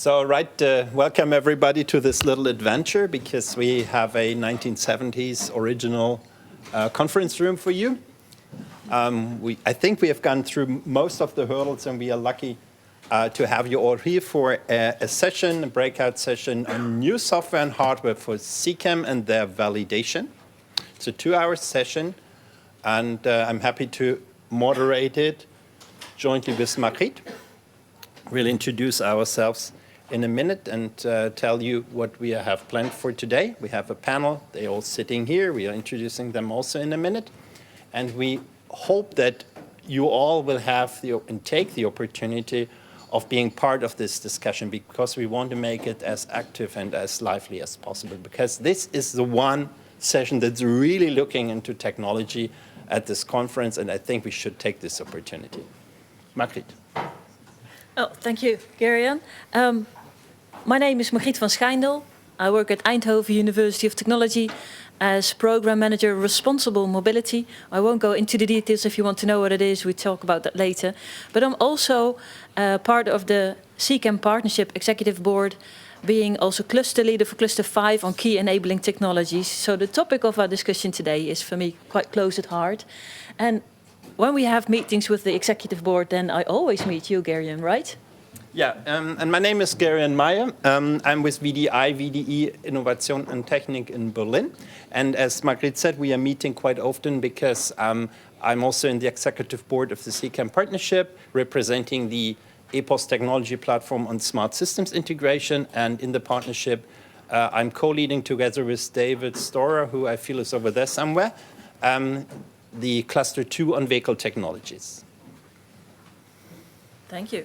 Welcome everybody to this little adventure because we have a 1970s original conference room for you. I think we have gone through most of the hurdles and we are lucky to have you all here for a session, a breakout session on new software and hardware for CCAM and their validation. It's a 2-hour session and I'm happy to moderate it jointly with Margriet. We'll introduce ourselves in a minute and tell you what we have planned for today. We have a panel. They're all sitting here. We are introducing them also in a minute. And we hope that you all will have and take the opportunity of being part of this discussion because we want to make it as active and as lively as possible because this is the one session that's really looking into technology at this conference, and I think we should take this opportunity. Margriet. Oh, thank you, Gerian. My name is Margriet van Schijndel. I work at Eindhoven University of Technology as Program Manager Responsible Mobility. I won't go into the details. If you want to know what it is, we talk about that later. But I'm also part of the CCAM Partnership Executive Board, being also cluster leader for Cluster 5 on key enabling technologies. So the topic of our discussion today is for me quite close at heart. And when we have meetings with the Executive Board, then I always meet you, Gerian, right? Yeah, and my name is Gerian Meyer. I'm with VDE Innovation and Technik in Berlin. And as Margriet said, we are meeting quite often because I'm also in the executive board of the CCAM partnership, representing the EPOS technology platform on smart systems integration. And in the partnership, I'm co-leading together with David Storer, who I feel is over there somewhere, the Cluster 2 on vehicle technologies. Thank you.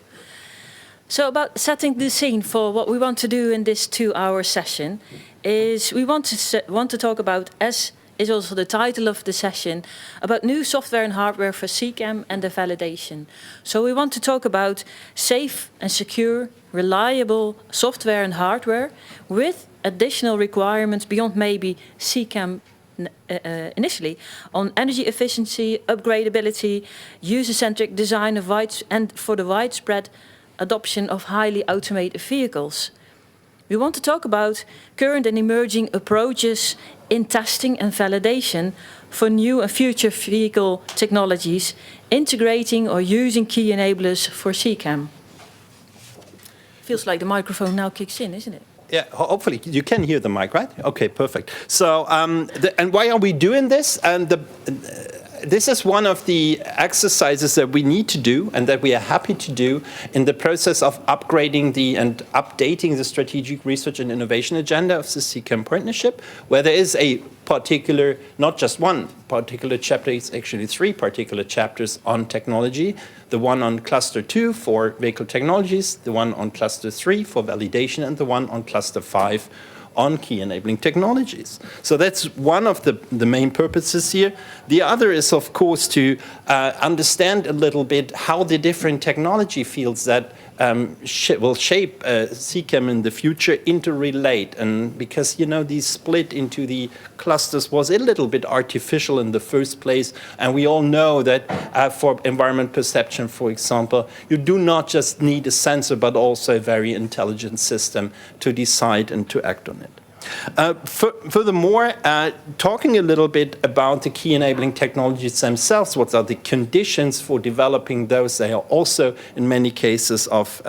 So about setting the scene for what we want to do in this 2-hour session is we want to talk about, as is also the title of the session, about new software and hardware for CCAM and the validation. So we want to talk about safe and secure, reliable software and hardware with additional requirements beyond maybe CCAM initially on energy efficiency, upgradability, user-centric design of and for the widespread adoption of highly automated vehicles. We want to talk about current and emerging approaches in testing and validation for new and future vehicle technologies, integrating or using key enablers for CCAM. Feels like the microphone now kicks in, isn't it? Yeah, hopefully you can hear the mic, right? Okay, perfect. So, and why are we doing this? And this is one of the exercises that we need to do and that we are happy to do in the process of upgrading and updating the strategic research and innovation agenda of the CCAM partnership, where there is a particular, not just one particular chapter, it's actually 3 particular chapters on technology. The one on Cluster 2 for vehicle technologies, the one on Cluster 3 for validation, and the one on Cluster 5 on key enabling technologies. So that's one of the main purposes here. The other is, of course, to understand a little bit how the different technology fields that will shape CCAM in the future interrelate. And because, you know, these split into the clusters was a little bit artificial in the first place. And we all know that for environment perception, for example, you do not just need a sensor, but also a very intelligent system to decide and to act on it. Furthermore, talking a little bit about the key enabling technologies themselves, what are the conditions for developing those? They are also, in many cases, of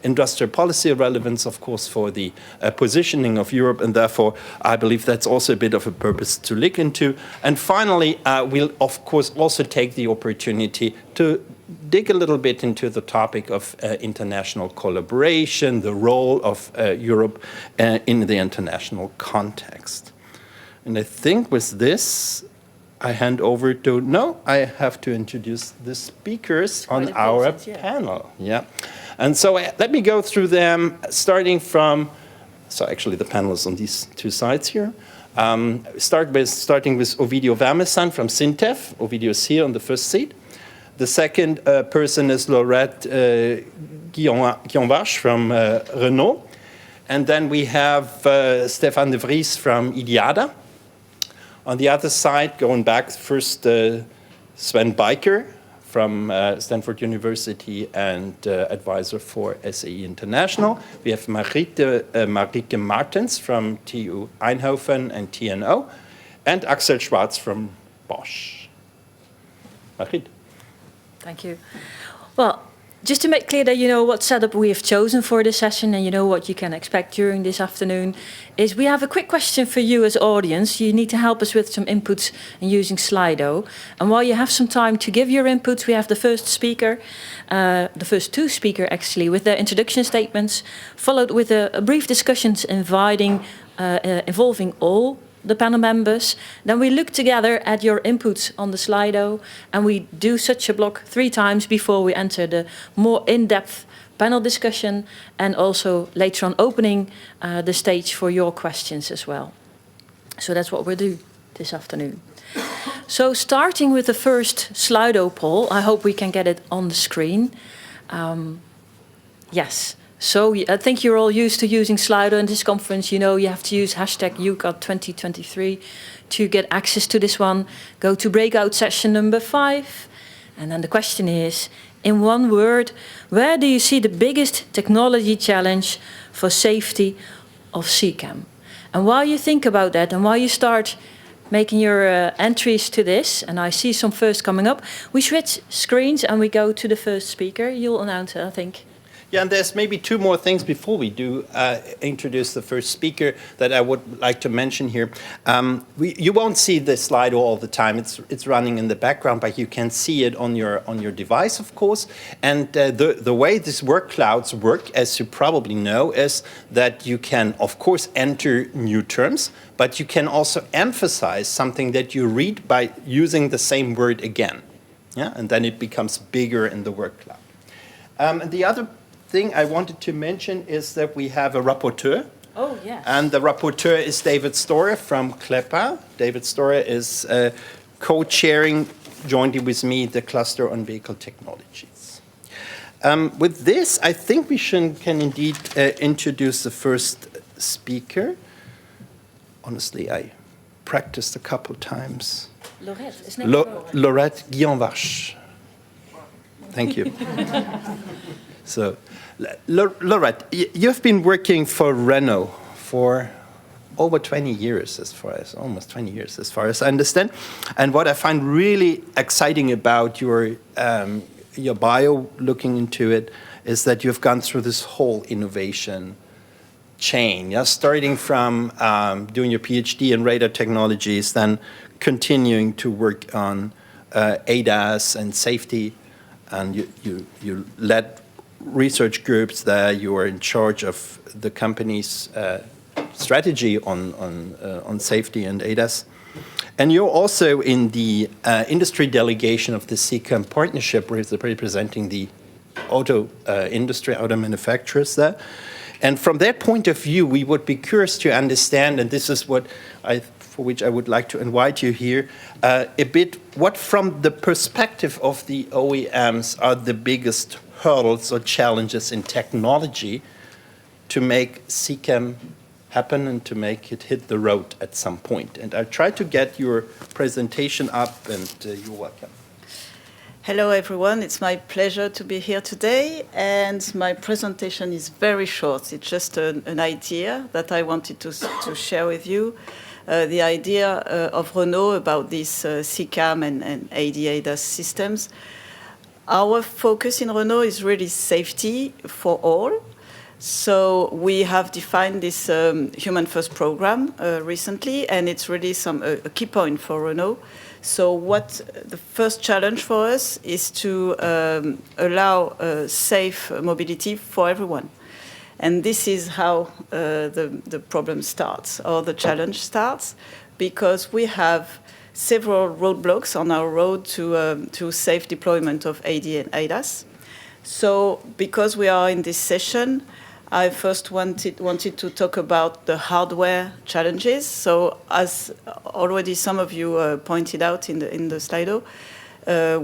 industrial policy relevance, of course, for the positioning of Europe, and therefore, I believe that's also a bit of a purpose to look into. And finally, we'll, of course, also take the opportunity to dig a little bit into the topic of international collaboration, the role of Europe in the international context. And I think with this, I hand over to, no, I have to introduce the speakers on our panel. Yeah. And so let me go through them, starting from, so actually the panel is on these 2 sides here. Starting with Ovidio Vermesan from Syntef. Ovidio is here on the first seat. The second person is Laurette Guillaume-Vache from Renault. And then we have Stefan de Vries from IDIADA. On the other side, going back first, Sven Bijker from Stanford University and advisor for SAE International. We have Marike Martens from TU Eindhoven and TNO, and Axel Schwarz from Bosch. Margriet. Thank you. Well, just to make clear that you know what setup we have chosen for this session and you know what you can expect during this afternoon, is we have a quick question for you as audience. You need to help us with some inputs and using Slido. And while you have some time to give your inputs, we have the first speaker, the first two speakers actually, with their introduction statements, followed with a brief discussions involving all the panel members. Then we look together at your inputs on the Slido, and we do such a block 3 times before we enter the more in-depth panel discussion, and also later on opening the stage for your questions as well. So that's what we'll do this afternoon. So starting with the first Slido poll, I hope we can get it on the screen. Yes. So I think you're all used to using Slido in this conference. You know you have to use hashtag EUCAD2023 to get access to this one. Go to breakout session number 5. And then the question is, in one word, where do you see the biggest technology challenge for safety of CCAM? And while you think about that and while you start making your entries to this, and I see some first coming up, we switch screens and we go to the first speaker. You'll announce it, I think. Yeah, and there's maybe 2 more things before we do introduce the first speaker that I would like to mention here. You won't see the slide all the time. It's running in the background, but you can see it on your device, of course. And the way these work clouds work, as you probably know, is that you can, of course, enter new terms, but you can also emphasize something that you read by using the same word again. Yeah, and then it becomes bigger in the work cloud. And the other thing I wanted to mention is that we have a rapporteur. Oh, yes. And the rapporteur is David Storer from CLEPA. David Storer is co-chairing jointly with me the cluster on vehicle technologies. With this, I think we can indeed introduce the first speaker. Honestly, I practiced a couple times. Laurette, isn't it? Laurette Guillenvarche. Thank you. So, Laurette, you've been working for Renault for over 20 years, almost 20 years, as far as I understand. And what I find really exciting about your bio, looking into it, is that you've gone through this whole innovation chain, yeah? Starting from doing your PhD in radar technologies, then continuing to work on ADAS and safety, and you led research groups there. You were in charge of the company's strategy on safety and ADAS. And you're also in the industry delegation of the CCAM partnership, representing the auto industry, auto manufacturers there. And from that point of view, we would be curious to understand, and this is for which I would like to invite you here, a bit, what from the perspective of the OEMs are the biggest hurdles or challenges in technology to make CCAM happen and to make it hit the road at some point. And I'll try to get your presentation up, and you're welcome. Hello, everyone. It's my pleasure to be here today, and my presentation is very short. It's just an idea that I wanted to share with you. The idea of Renault about these CCAM and ADAS systems. Our focus in Renault is really safety for all. So we have defined this Human First program recently, and it's really a key point for Renault. So what the first challenge for us is to allow safe mobility for everyone. And this is how the problem starts, or the challenge starts, because we have several roadblocks on our road to safe deployment of AD and ADAS. So because we are in this session, I first wanted to talk about the hardware challenges. So as already some of you pointed out in the Slido,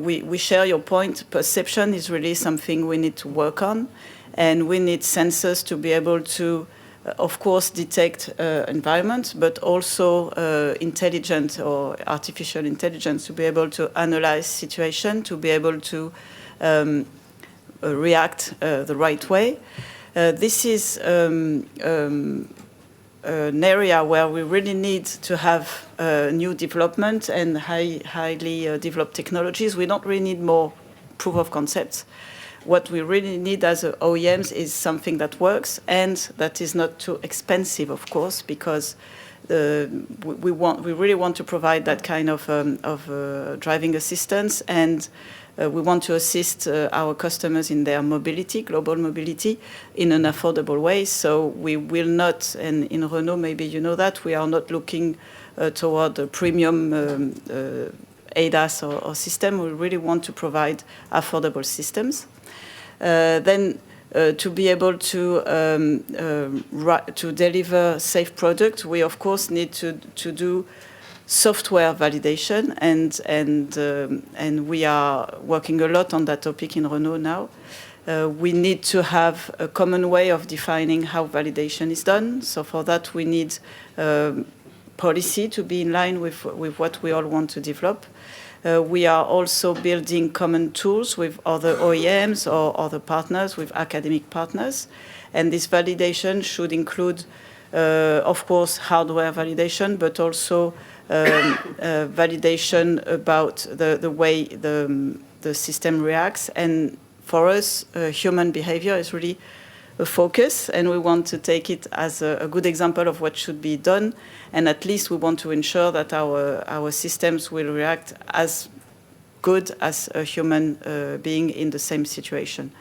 we share your point. Perception is really something we need to work on, and we need sensors to be able to of course, detect environment, but also intelligent or artificial intelligence to be able to analyze situation, to be able to react the right way. This is an area where we really need to have new development and highly developed technologies. We don't really need more proof of concepts. What we really need as OEMs is something that works and that is not too expensive, of course, because we really want to provide that kind of driving assistance, and we want to assist our customers in their mobility, global mobility, in an affordable way. So we will not, and in Renault, maybe you know that, we are not looking toward a premium ADAS or system. We really want to provide affordable systems. Then to be able to deliver safe product, we of course need to do software validation, and we are working a lot on that topic in Renault now. We need to have a common way of defining how validation is done. So for that, we need policy to be in line with what we all want to develop. We are also building common tools with other OEMs or other partners, with academic partners. And this validation should include, of course, hardware validation, but also validation about the way the system reacts. And for us, human behavior is really a focus, and we want to take it as a good example of what should be done. And at least we want to ensure that our systems will react as good as a human being in the same situation.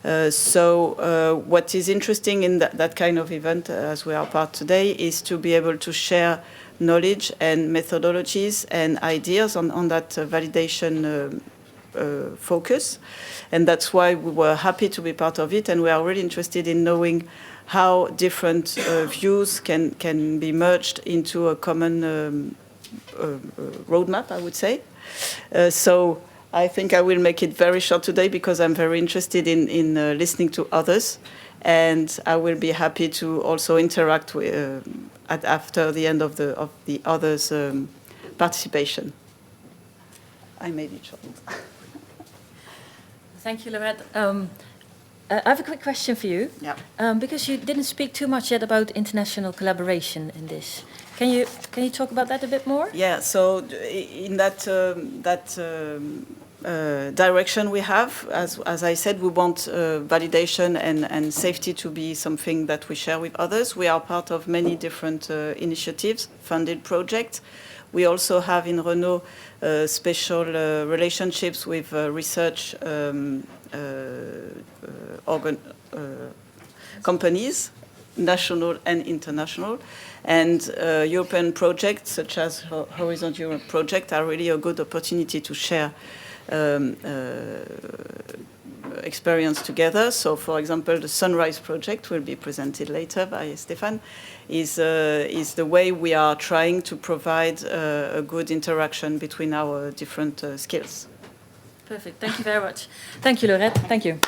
So what is interesting in that kind of event, as we are part today, is to be able to share knowledge and methodologies and ideas on that validation focus. And that's why we were happy to be part of it, and we are really interested in knowing how different views can be merged into a common roadmap, I would say. So I think I will make it very short today because I'm very interested in listening to others, and I will be happy to also interact with, after the end of the others' participation. I made it short. Thank you, Laurette. I have a quick question for you. Yeah. Because you didn't speak too much yet about international collaboration in this. Can you talk about that a bit more? Yeah. So in that direction we have, as I said, we want validation and safety to be something that we share with others. We are part of many different initiatives, funded projects. We also have in Renault special relationships with research companies, national and international. And European projects such as Horizon Europe project are really a good opportunity to share experience together. So, for example, the Sunrise project will be presented later by Stéphane, is the way we are trying to provide a good interaction between our different skills. Perfect. Thank you very much. Thank you, Laurette. Thank you.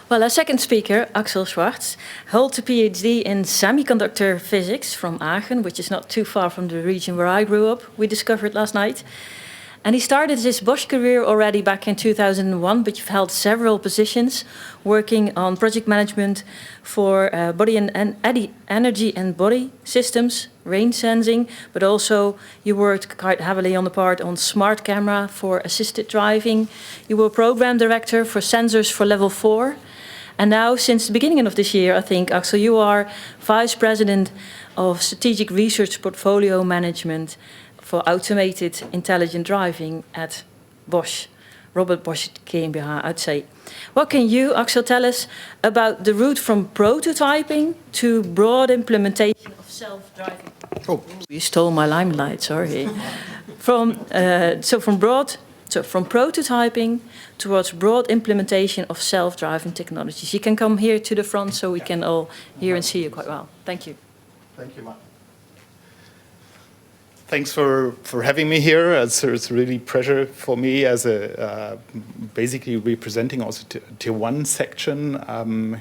Well, our second speaker, Axel Schwartz, holds a PhD in semiconductor physics from Aachen, which is not too far from the region where I grew up, we discovered last night. And he started his Bosch career already back in 2001, but you've held several positions working on project management for body and energy and body systems, range sensing, but also you worked quite heavily on the part on smart camera for assisted driving. You were program director for sensors for level 4. And now, since the beginning of this year, I think, Axel, you are Vice President of Strategic Research Portfolio Management for Automated Intelligent Driving at Bosch, Robert Bosch GmbH, I'd say. What can you, Axel, tell us about the route from prototyping to broad implementation of self-driving? Oh, you stole my limelight, sorry. From prototyping towards broad implementation of self-driving technologies. You can come here to the front so we can all hear and see you quite well. Thank you. Thank you, Mark. Thanks for having me here. It's really a pleasure for me as basically representing also tier 1 section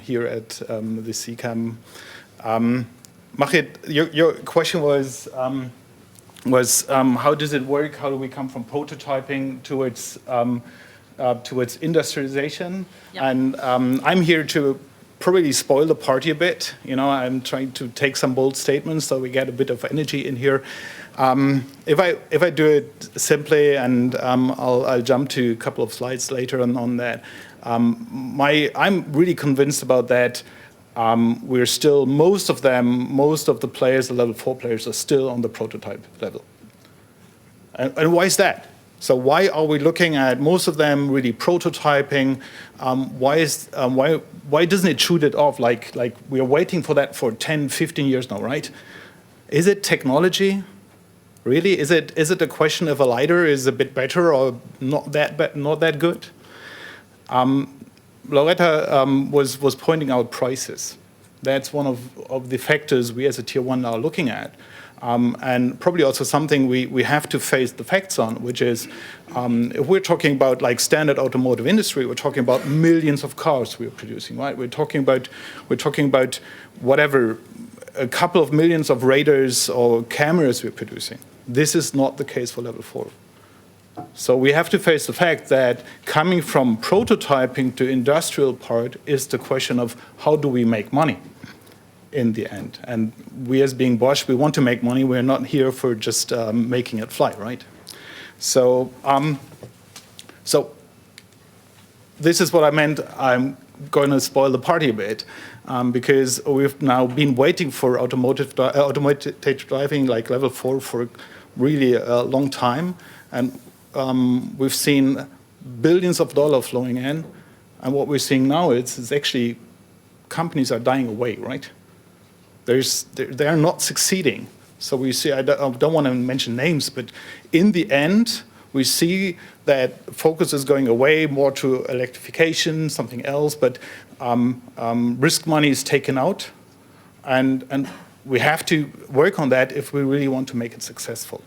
here at the CCAM. Machit, your question was how does it work? How do we come from prototyping towards industrialization? Yep. And I'm here to probably spoil the party a bit. I'm trying to take some bold statements so we get a bit of energy in here. If I do it simply, and I'll jump to a couple of slides later on that. I'm really convinced about that. We're still most of the players, the level 4 players, are still on the prototype level. And why is that? So why are we looking at most of them really prototyping? Why doesn't it shoot it off like we are waiting for that for 10, 15 years now, right? Is it technology? Really, is it a question of a LiDAR is a bit better or not that good? Loretta was pointing out prices. That's one of the factors we as a tier 1 are looking at. And probably also something we have to face the facts on, which is if we're talking about like standard automotive industry, we're talking about millions of cars we're producing, right? We're talking about whatever, a couple of millions of radars or cameras we're producing. This is not the case for level 4. So we have to face the fact that coming from prototyping to industrial part is the question of how do we make money in the end. And we as being Bosch, we want to make money. We're not here for just making it fly, right? So, this is what I meant. I'm going to spoil the party a bit because we've now been waiting for automated driving like level 4 for really a long time. And we've seen billions of dollars flowing in. And what we're seeing now is actually companies are dying away, right? They are not succeeding. So we see, I don't want to mention names, but in the end, we see that focus is going away more to electrification, something else, but risk money is taken out. And we have to work on that if we really want to make it successful.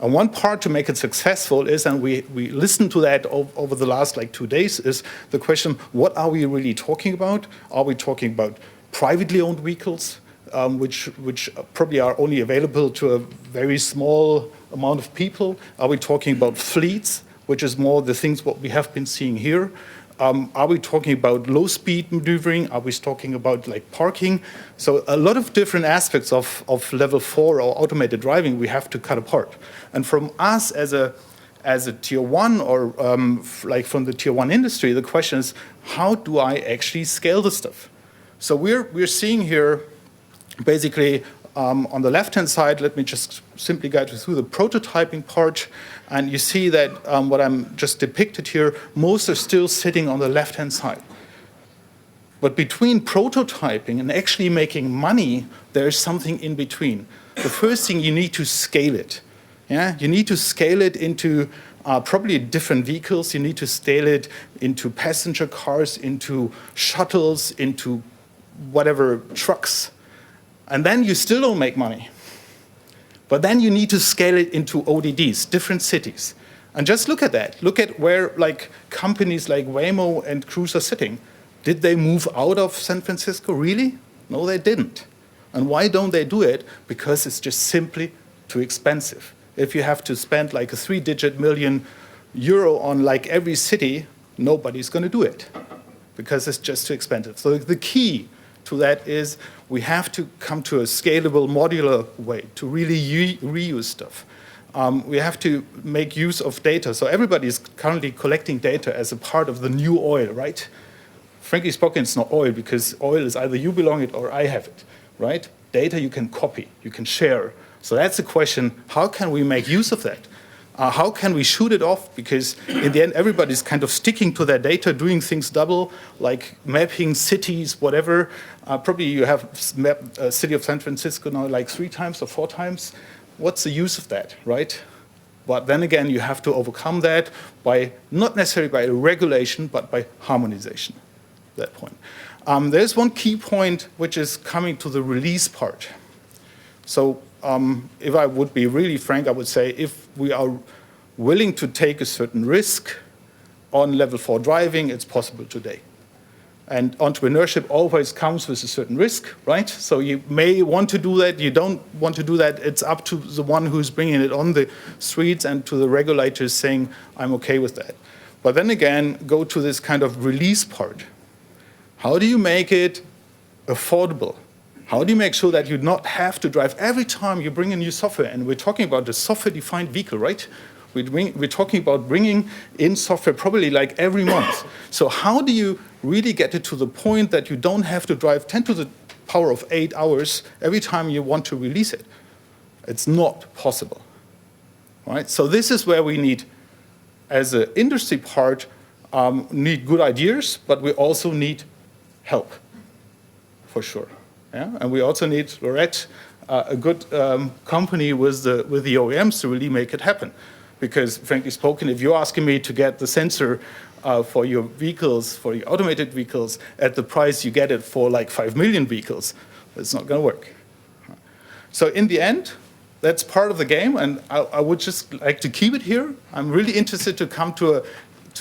And one part to make it successful is, and we listened to that over the last 2 days, is the question, what are we really talking about? Are we talking about privately owned vehicles, which probably are only available to a very small amount of people? Are we talking about fleets, which is more the things what we have been seeing here? Are we talking about low-speed maneuvering? Are we talking about parking? So a lot of different aspects of level 4 or automated driving we have to cut apart. And from us as a tier 1 or from the tier 1 industry, the question is, how do I actually scale this stuff? So we're seeing here basically on the left-hand side, let me just simply guide you through the prototyping part. And you see that what I'm just depicted here, most are still sitting on the left-hand side. But between prototyping and actually making money, there is something in between. The first thing, you need to scale it. Yeah? You need to scale it into probably different vehicles. You need to scale it into passenger cars, into shuttles, into whatever trucks. And then you still don't make money. But then you need to scale it into ODDs, different cities. And just look at that. Look at where companies like Waymo and Cruise are sitting. Did they move out of San Francisco? Really? No, they didn't. And why don't they do it? Because it's just simply too expensive. If you have to spend a 3-digit million euro on every city, nobody's going to do it because it's just too expensive. So the key to that is we have to come to a scalable, modular way to really reuse stuff. We have to make use of data. So everybody is currently collecting data as a part of the new oil, right? Frankly spoken, it's not oil because oil is either you belong it or I have it, right? Data you can copy, you can share. So that's the question, how can we make use of that? How can we shoot it off? Because in the end, everybody's kind of sticking to their data, doing things double, like mapping cities, whatever. Probably you have mapped a city of San Francisco now 3 times or 4 times. What's the use of that, right? But then again, you have to overcome that by, not necessarily by regulation, but by harmonization at that point. There's one key point which is coming to the release part. So if I would be really frank, I would say if we are willing to take a certain risk on level 4 driving, it's possible today. And entrepreneurship always comes with a certain risk, right? So you may want to do that, you don't want to do that. It's up to the one who's bringing it on the streets and to the regulators saying, I'm okay with that. But then again, go to this kind of release part. How do you make it affordable? How do you make sure that you not have to drive every time you bring a new software? And we're talking about the software-defined vehicle, right? We're talking about bringing in software probably like every month. So how do you really get it to the point that you don't have to drive 10 to the power of 8 hours every time you want to release it? It's not possible, right? So this is where we need, as an industry part, need good ideas, but we also need help, for sure. Yeah? And we also need, Lorette, a good company with the OEMs to really make it happen. Because frankly spoken, if you're asking me to get the sensor for your vehicles, for your automated vehicles, at the price you get it for like 5 million vehicles, it's not going to work. So in the end, that's part of the game, and I would just like to keep it here. I'm really interested to come to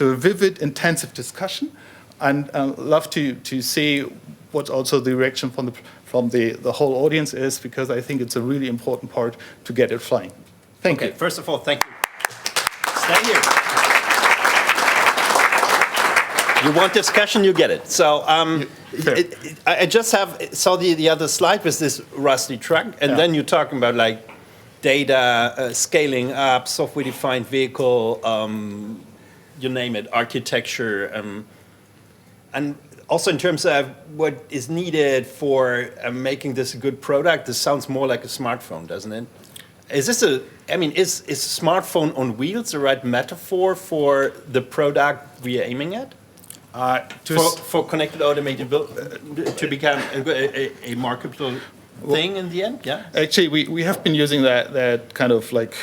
a vivid, intensive discussion, and love to see what also the reaction from the whole audience is, because I think it's a really important part to get it flying. Thank you. First of all, thank you. Stay here. You want discussion, you get it. So I just saw the other slide with this rusty truck, and then you're talking about like data, scaling up, software-defined vehicle, you name it, architecture, and also in terms of what is needed for making this a good product. This sounds more like a smartphone, doesn't it? Is this is a smartphone on wheels the right metaphor for the product we are aiming at? For connected automated to become a marketable thing in the end? Yeah. Actually, we have been using that kind of like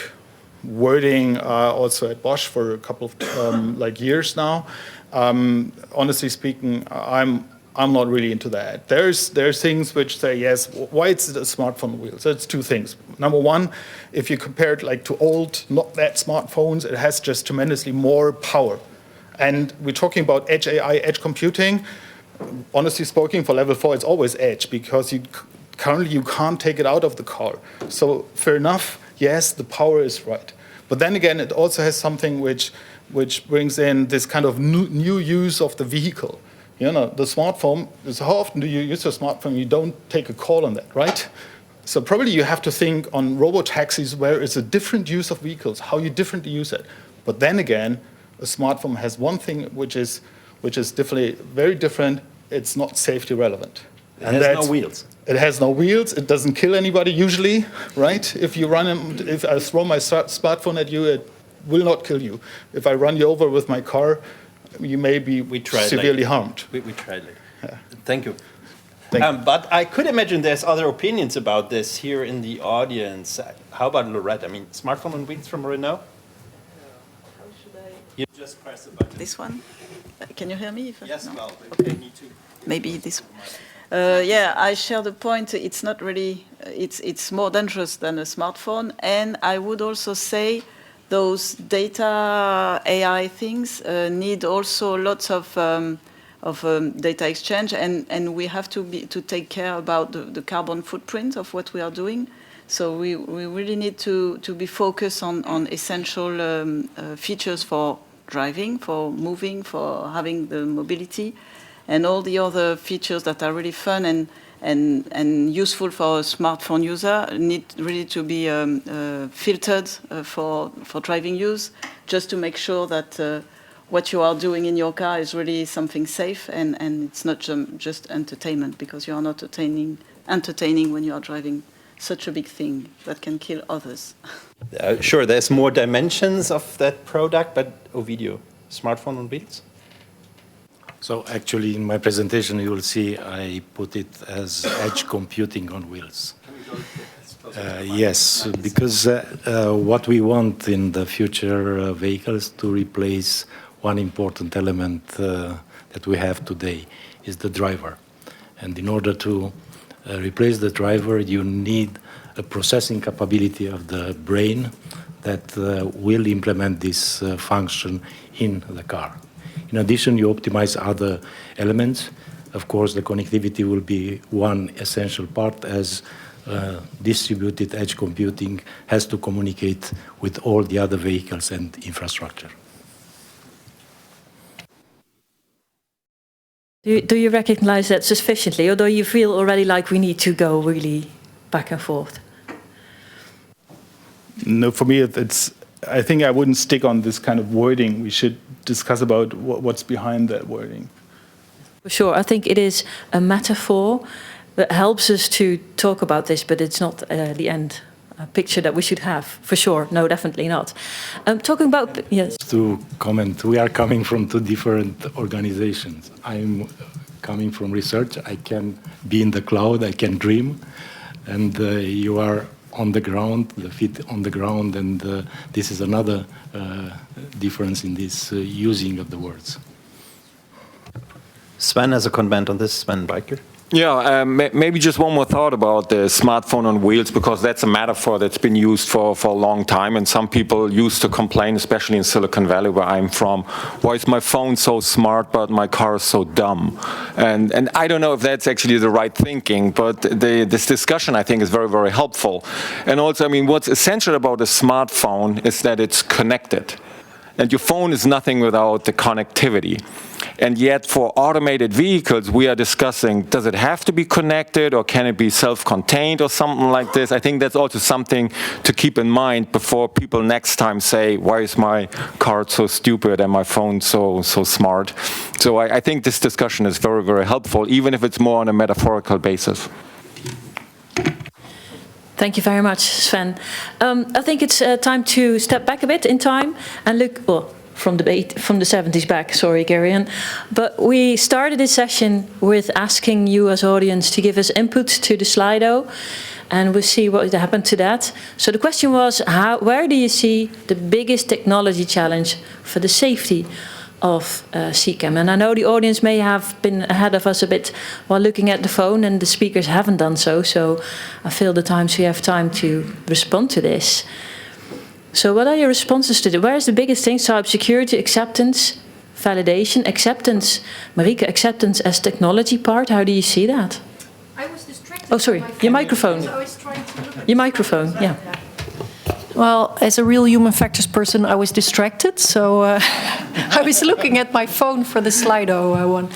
wording also at Bosch for a couple of like years now. Honestly speaking, I'm not really into that. There's things which say, yes, why it's a smartphone wheel? So it's two things. Number one, if you compare it like to old, not that smartphones, it has just tremendously more power. And we're talking about edge AI, edge computing. Honestly speaking, for level 4, it's always edge, because currently you can't take it out of the car. So fair enough, yes, the power is right. But then again, it also has something which brings in this kind of new use of the vehicle. You know, the smartphone, how often do you use your smartphone? You don't take a call on that, right? So probably you have to think on robo-taxis where it's a different use of vehicles, how you differently use it. But then again, a smartphone has one thing which is definitely very different. It's not safety relevant. It has no wheels. It has no wheels. It doesn't kill anybody usually, right? If I throw my smartphone at you, it will not kill you. If I run you over with my car, you may be severely harmed. We tried later. Yeah. Thank you. But I could imagine there's other opinions about this here in the audience. How about Lorette? I mean, smartphone on wheels from Renault? How should I? You just press the button. This one? Can you hear me? Yes, no? well, okay. Me too. Maybe this one. Yeah, I share the point. It's not really, it's more dangerous than a smartphone. And I would also say those data AI things need also lots of data exchange, and we have to take care about the carbon footprint of what we are doing. So we really need to be focused on essential features for driving, for moving, for having the mobility, and all the other features that are really fun and useful for a smartphone user need really to be filtered for driving use, just to make sure that what you are doing in your car is really something safe and it's not just entertainment, because you are not entertaining when you are driving such a big thing that can kill others. Sure, there's more dimensions of that product, but Ovidio, smartphone on wheels? So actually, in my presentation, you will see I put it as edge computing on wheels. Yes, because what we want in the future vehicles to replace one important element that we have today is the driver. And in order to replace the driver, you need a processing capability of the brain that will implement this function in the car. In addition, you optimize other elements. Of course, the connectivity will be one essential part, as distributed edge computing has to communicate with all the other vehicles and infrastructure. Do you recognize that sufficiently, or do you feel already like we need to go really back and forth? No, for me, I think I wouldn't stick on this kind of wording. We should discuss about what's behind that wording. For sure, I think it is a metaphor that helps us to talk about this, but it's not the end picture that we should have, for sure. No, definitely not. Talking about, yes. To comment, we are coming from two different organizations. I'm coming from research. I can be in the cloud, I can dream, and you are on the ground, the feet on the ground, and this is another difference in this using of the words. Sven has a comment on this. Sven Biker. Yeah, maybe just one more thought about the smartphone on wheels, because that's a metaphor that's been used for a long time, and some people used to complain, especially in Silicon Valley, where I'm from, why is my phone so smart but my car is so dumb? And I don't know if that's actually the right thinking, but this discussion, I think, is very, very helpful. And also, I mean, what's essential about a smartphone is that it's connected. And your phone is nothing without the connectivity. And yet for automated vehicles, we are discussing, does it have to be connected or can it be self-contained or something like this? I think that's also something to keep in mind before people next time say, why is my car so stupid and my phone so smart? So I think this discussion is very, very helpful, even if it's more on a metaphorical basis. Thank you very much, Sven. I think it's time to step back a bit in time and look, well, from the 70s back, sorry, Garion. But we started this session with asking you as audience to give us input to the Slido, and we'll see what happened to that. So the question was, where do you see the biggest technology challenge for the safety of CCAM? And I know the audience may have been ahead of us a bit while looking at the phone, and the speakers haven't done so, so I feel the time so you have time to respond to this. So what are your responses to it? Where is the biggest thing? Cybersecurity, acceptance, validation, acceptance. Marike, acceptance as technology part, how do you see that? I was distracted. Oh, sorry, your microphone. So I was trying to look at Your microphone, yeah. Well, as a real human factors person, I was distracted, so I was looking at my phone for the Slido one.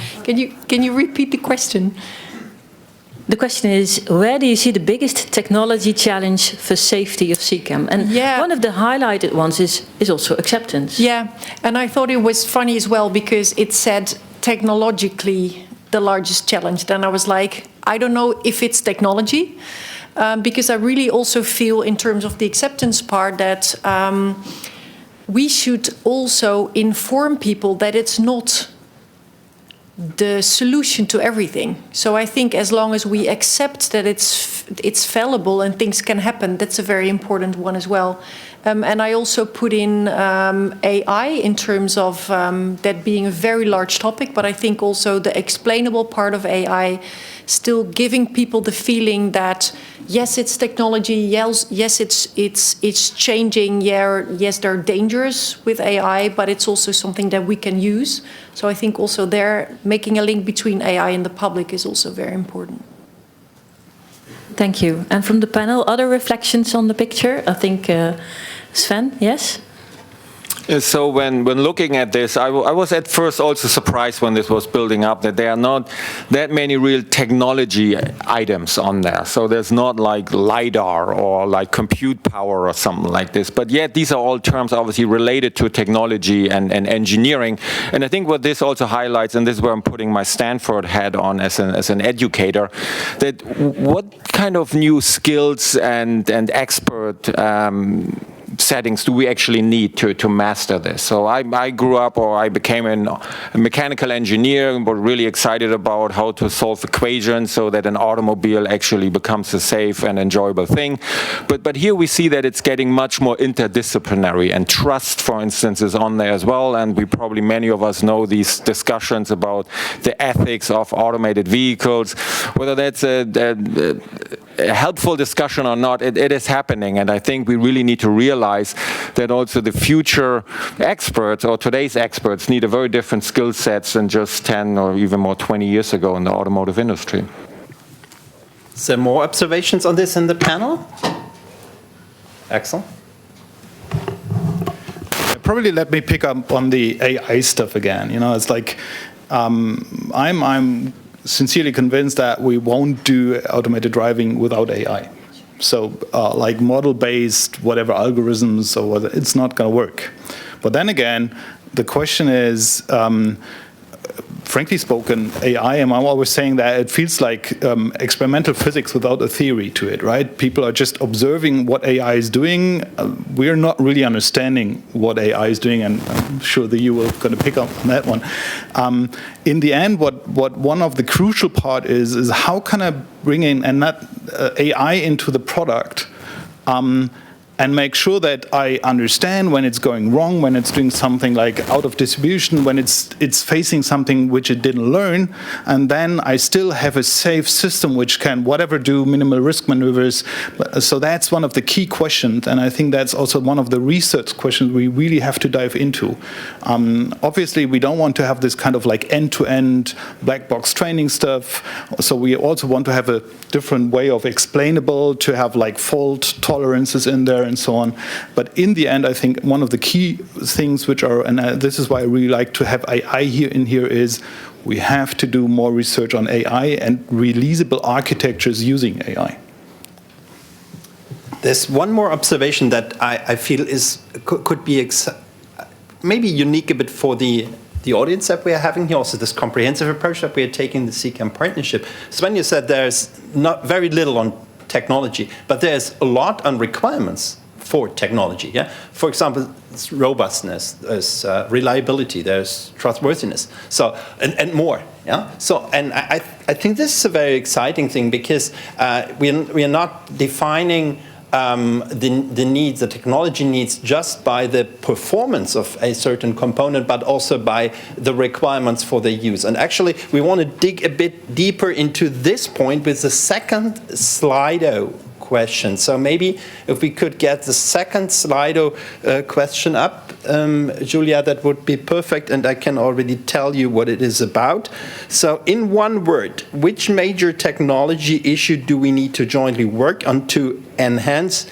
Can you repeat the question? The question is, where do you see the biggest technology challenge for safety of CCAM? And one of the highlighted ones is also acceptance. Yeah, and I thought it was funny as well because it said technologically the largest challenge. Then I was like, I don't know if it's technology, because I really also feel in terms of the acceptance part that we should also inform people that it's not the solution to everything. So I think as long as we accept that it's fallible and things can happen, that's a very important one as well. And I also put in AI in terms of that being a very large topic, but I think also the explainable part of AI, still giving people the feeling that yes, it's technology, yes, it's changing, yes, there are dangers with AI, but it's also something that we can use. So I think also there, making a link between AI and the public is also very important. Thank you. And from the panel, other reflections on the picture? I think Sven, yes? So when looking at this, I was at first also surprised when this was building up that there are not that many real technology items on there. So there's not like LiDAR or like compute power or something like this. But yet these are all terms obviously related to technology and engineering. And I think what this also highlights, and this is where I'm putting my Stanford hat on as an educator, that what kind of new skills and expert settings do we actually need to master this? So I grew up, or I became a mechanical engineer, and was really excited about how to solve equations so that an automobile actually becomes a safe and enjoyable thing. But here we see that it's getting much more interdisciplinary, and trust, for instance, is on there as well. And we probably, many of us know these discussions about the ethics of automated vehicles, whether that's a helpful discussion or not, it is happening. And I think we really need to realize that also the future experts or today's experts need a very different skill sets than just 10 or even more 20 years ago in the automotive industry. Is there more observations on this in the panel? Axel? Probably let me pick up on the AI stuff again. You know, it's like I'm sincerely convinced that we won't do automated driving without AI. So like model-based, whatever algorithms or whatever, it's not going to work. But then again, the question is, frankly spoken, AI, and I'm always saying that it feels like experimental physics without a theory to it, right? People are just observing what AI is doing. We're not really understanding what AI is doing, and I'm sure that you are going to pick up on that one. In the end, what one of the crucial part is how can I bring in and not AI into the product, and make sure that I understand when it's going wrong, when it's doing something like out of distribution, when it's facing something which it didn't learn, and then I still have a safe system which can whatever do minimal risk maneuvers. So that's one of the key questions, and I think that's also one of the research questions we really have to dive into. Obviously, we don't want to have this kind of like end-to-end black box training stuff, so we also want to have a different way of explainable, to have like fault tolerances in there, and so on. But in the end, I think one of the key things which are, and this is why I really like to have AI here is we have to do more research on AI and releasable architectures using AI. There's one more observation that I feel could be maybe unique a bit for the audience that we are having here, also this comprehensive approach that we are taking, the CCAM partnership. Sven, you said there's not very little on technology, but there's a lot on requirements for technology. Yeah, for example, it's robustness, there's reliability, there's trustworthiness, so and more. Yeah, so and I think this is a very exciting thing, because we are not defining the needs, the technology needs, just by the performance of a certain component, but also by the requirements for the use. And actually, we want to dig a bit deeper into this point with the second Slido question. So maybe if we could get the second Slido question up, Julia, that would be perfect, and I can already tell you what it is about. So in one word, which major technology issue do we need to jointly work on to enhance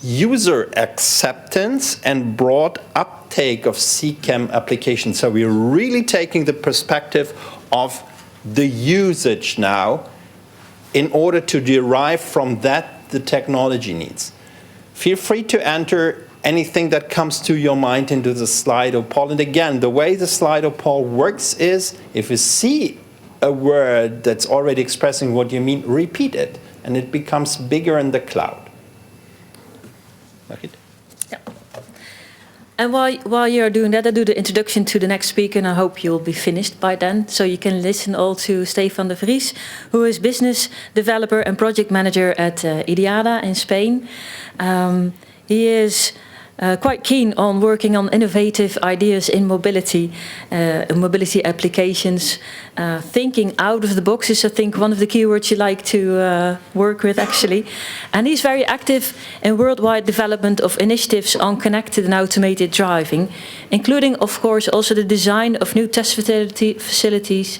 user acceptance and broad uptake of CCAM applications? So we're really taking the perspective of the usage now in order to derive from that the technology needs. Feel free to enter anything that comes to your mind into the Slido poll. And again, the way the Slido poll works is, if you see a word that's already expressing what you mean, repeat it, and it becomes bigger in the cloud. Like it? Yeah. And while you're doing that, I do the introduction to the next speaker, and I hope you'll be finished by then, so you can listen all to Stefan de Vries, who is business developer and project manager at IDIADA in Spain. He is quite keen on working on innovative ideas in mobility applications. Thinking out of the box is, I think, one of the keywords you like to work with, actually. And he's very active in worldwide development of initiatives on connected and automated driving, including, of course, also the design of new test facilities,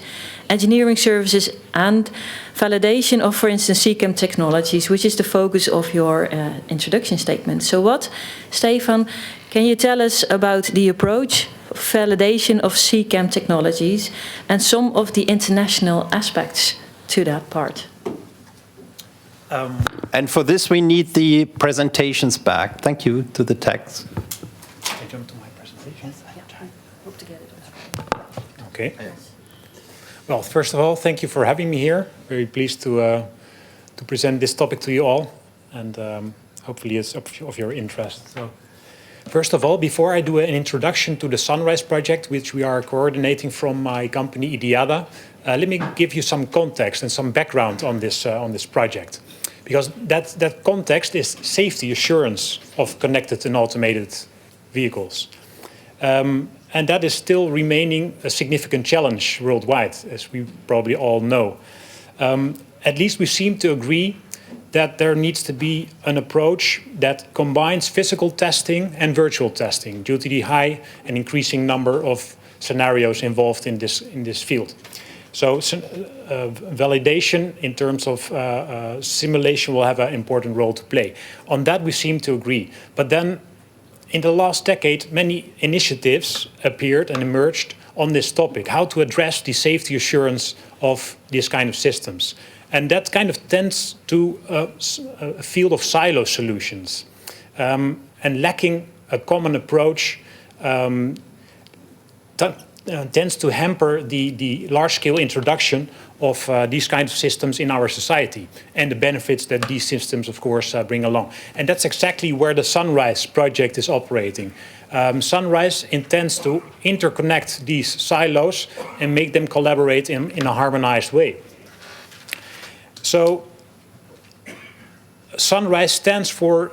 engineering services, and validation of, for instance, CCAM technologies, which is the focus of your introduction statement. So what, Stefan, can you tell us about the approach, validation of CCAM technologies, and some of the international aspects to that part? And for this, we need the presentations back. Thank you to the text. I jump to my presentation. Yes, I hope to get it. Okay. Well, first of all, thank you for having me here. Very pleased to present this topic to you all, and hopefully it's of your interest. So, first of all, before I do an introduction to the Sunrise project, which we are coordinating from my company IDIADA, let me give you some context and some background on this project, because that context is safety assurance of connected and automated vehicles. And that is still remaining a significant challenge worldwide, as we probably all know. At least we seem to agree that there needs to be an approach that combines physical testing and virtual testing due to the high and increasing number of scenarios involved in this field. So validation in terms of simulation will have an important role to play. On that we seem to agree. But then in the last decade, many initiatives appeared and emerged on this topic, how to address the safety assurance of these kind of systems. And that kind of tends to a field of silo solutions and lacking a common approach tends to hamper the large-scale introduction of these kinds of systems in our society and the benefits that these systems, of course, bring along. And that's exactly where the Sunrise project is operating. Sunrise intends to interconnect these silos and make them collaborate in a harmonized way. So Sunrise stands for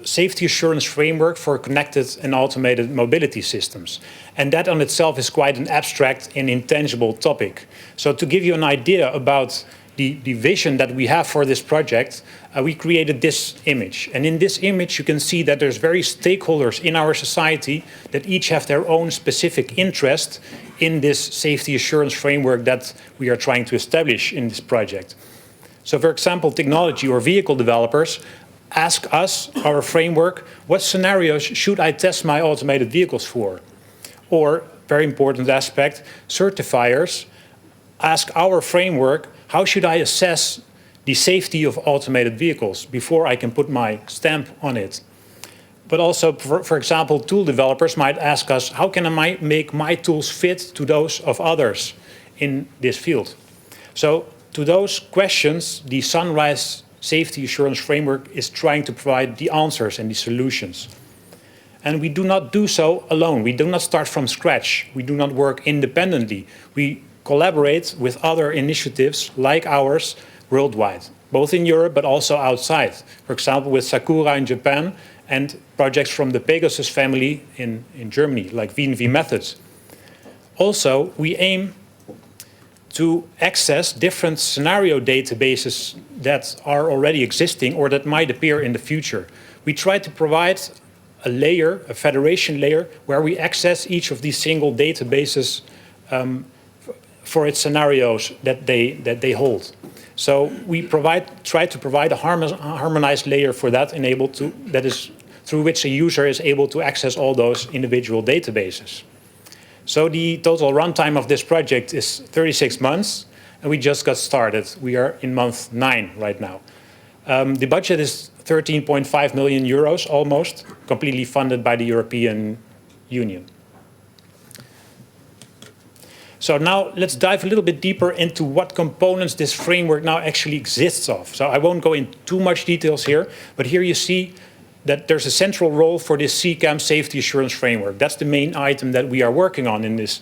Safety Assurance Framework for Connected and Automated Mobility Systems. And that on itself is quite an abstract and intangible topic. So to give you an idea about the vision that we have for this project, we created this image. And in this image, you can see that there's various stakeholders in our society that each have their own specific interest in this safety assurance framework that we are trying to establish in this project. So for example, technology or vehicle developers ask us, our framework, what scenarios should I test my automated vehicles for? Or, very important aspect, certifiers ask our framework, how should I assess the safety of automated vehicles before I can put my stamp on it? But also, for example, tool developers might ask us, how can I make my tools fit to those of others in this field? So, to those questions, the Sunrise Safety Assurance Framework is trying to provide the answers and the solutions. And we do not do so alone. We do not start from scratch. We do not work independently. We collaborate with other initiatives like ours worldwide, both in Europe but also outside. For example, with Sakura in Japan and projects from the Pegasus family in Germany, like V&V Methods. Also, we aim to access different scenario databases that are already existing or that might appear in the future. We try to provide a layer, a federation layer, where we access each of these single databases for its scenarios that they hold. So we try to provide a harmonized layer for that, through which a user is able to access all those individual databases. So the total runtime of this project is 36 months, and we just got started. We are in month 9 right now. The budget is 13.5 million euros, almost, completely funded by the European Union. So now let's dive a little bit deeper into what components this framework now actually exists of. So I won't go into too much details here, but here you see that there's a central role for this CCAM safety assurance framework. That's the main item that we are working on in this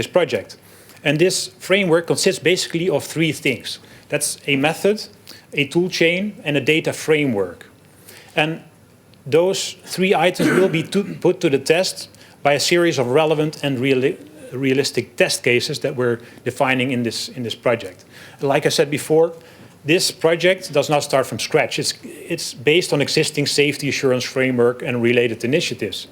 project. And this framework consists basically of 3 things. That's a method, a tool chain, and a data framework. And those 3 items will be put to the test by a series of relevant and realistic test cases that we're defining in this project. Like I said before, this project does not start from scratch. It's based on existing safety assurance framework and related initiatives.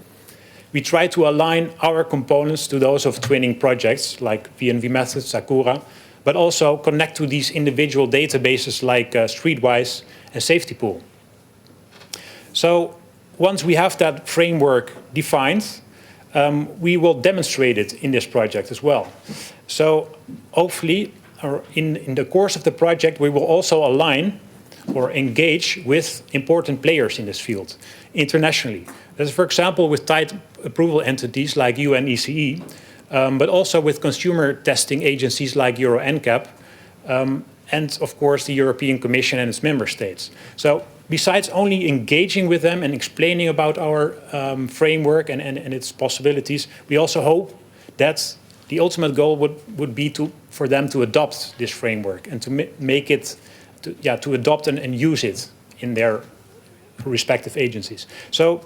We try to align our components to those of twinning projects like V&V Methods, Sakura, but also connect to these individual databases like Streetwise and SafetyPool. So once we have that framework defined, we will demonstrate it in this project as well. So hopefully, in the course of the project, we will also align or engage with important players in this field internationally. That's, for example, with type approval entities like UNECE, but also with consumer testing agencies like Euro NCAP, and of course the European Commission and its member states. So besides only engaging with them and explaining about our framework and its possibilities, we also hope that the ultimate goal would be for them to adopt this framework and to make it, to adopt and use it in their respective agencies. So,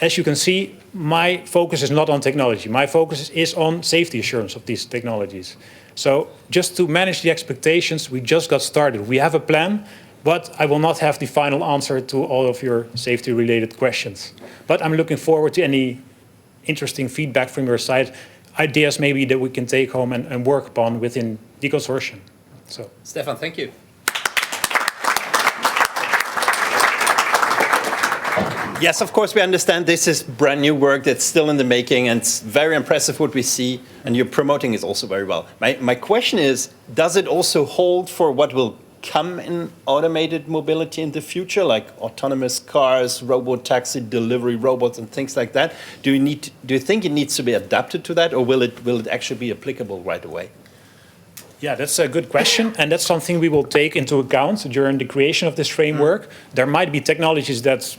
as you can see, my focus is not on technology. My focus is on safety assurance of these technologies. So, just to manage the expectations, we just got started. We have a plan, but I will not have the final answer to all of your safety-related questions. But I'm looking forward to any interesting feedback from your side, ideas maybe that we can take home and work upon within the consortium. So, Stefan, thank you. Yes, of course, we understand this is brand new work that's still in the making, and it's very impressive what we see, and you're promoting it also very well. My question is, does it also hold for what will come in automated mobility in the future, like autonomous cars, robo-taxi delivery robots, and things like that? Do you think it needs to be adapted to that, or will it actually be applicable right away? yeah, that's a good question, and that's something we will take into account during the creation of this framework. There might be technologies that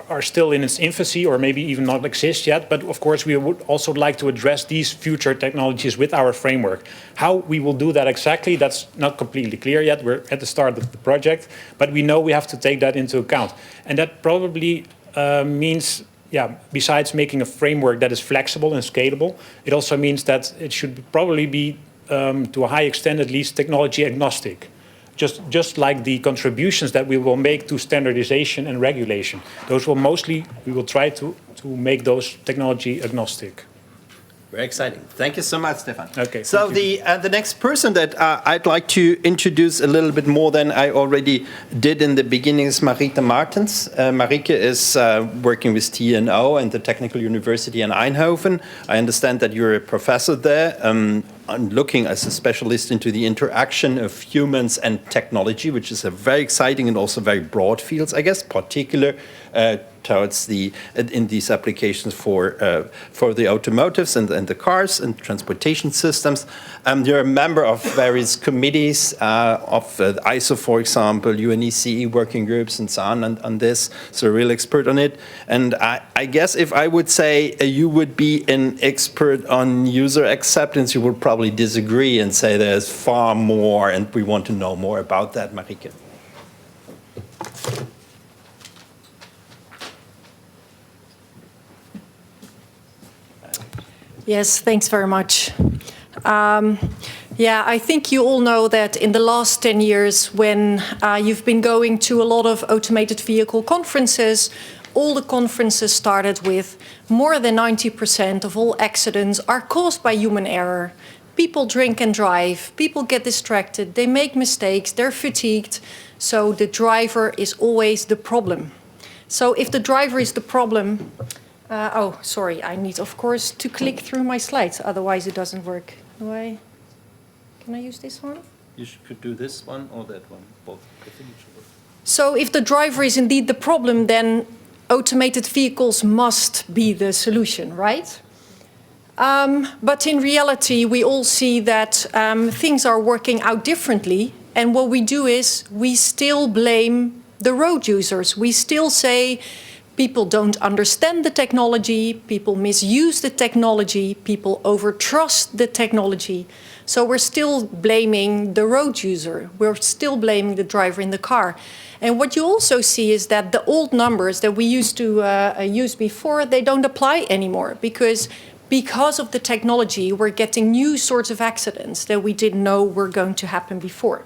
are still in its infancy or maybe even not exist yet, but of course we would also like to address these future technologies with our framework. How we will do that exactly, that's not completely clear yet. We're at the start of the project, but we know we have to take that into account. And that probably means, yeah, besides making a framework that is flexible and scalable, it also means that it should probably be, to a high extent at least, technology agnostic. Just like the contributions that we will make to standardization and regulation. Those will mostly, we will try to make those technology agnostic. Very exciting. Thank you so much, Stefan. Okay. So the next person that I'd like to introduce a little bit more than I already did in the beginning is Marieke Martens. Marieke is working with TNO and the Technical University in Eindhoven. I understand that you're a professor there. And looking as a specialist into the interaction of humans and technology, which is a very exciting and also very broad fields, I guess, particular towards in these applications for the automotives and the cars and transportation systems. You're a member of various committees of ISO, for example, UNECE working groups and so on this. So a real expert on it. And I guess if I would say you would be an expert on user acceptance, you would probably disagree and say there's far more and we want to know more about that, Marieke. Yes, thanks very much. Yeah, I think you all know that in the last 10 years, when you've been going to a lot of automated vehicle conferences, all the conferences started with more than 90% of all accidents are caused by human error. People drink and drive, people get distracted, they make mistakes, they're fatigued, so the driver is always the problem. So if the driver is the problem, oh, sorry, I need, of course, to click through my slides, otherwise it doesn't work. Can I use this one? You could do this one or that one, both. I think it should work. So if the driver is indeed the problem, then automated vehicles must be the solution, right? But in reality, we all see that things are working out differently. And what we do is we still blame the road users. We still say people don't understand the technology, people misuse the technology, people overtrust the technology. So we're still blaming the road user. We're still blaming the driver in the car. And what you also see is that the old numbers that we used to use before, they don't apply anymore because of the technology, we're getting new sorts of accidents that we didn't know were going to happen before.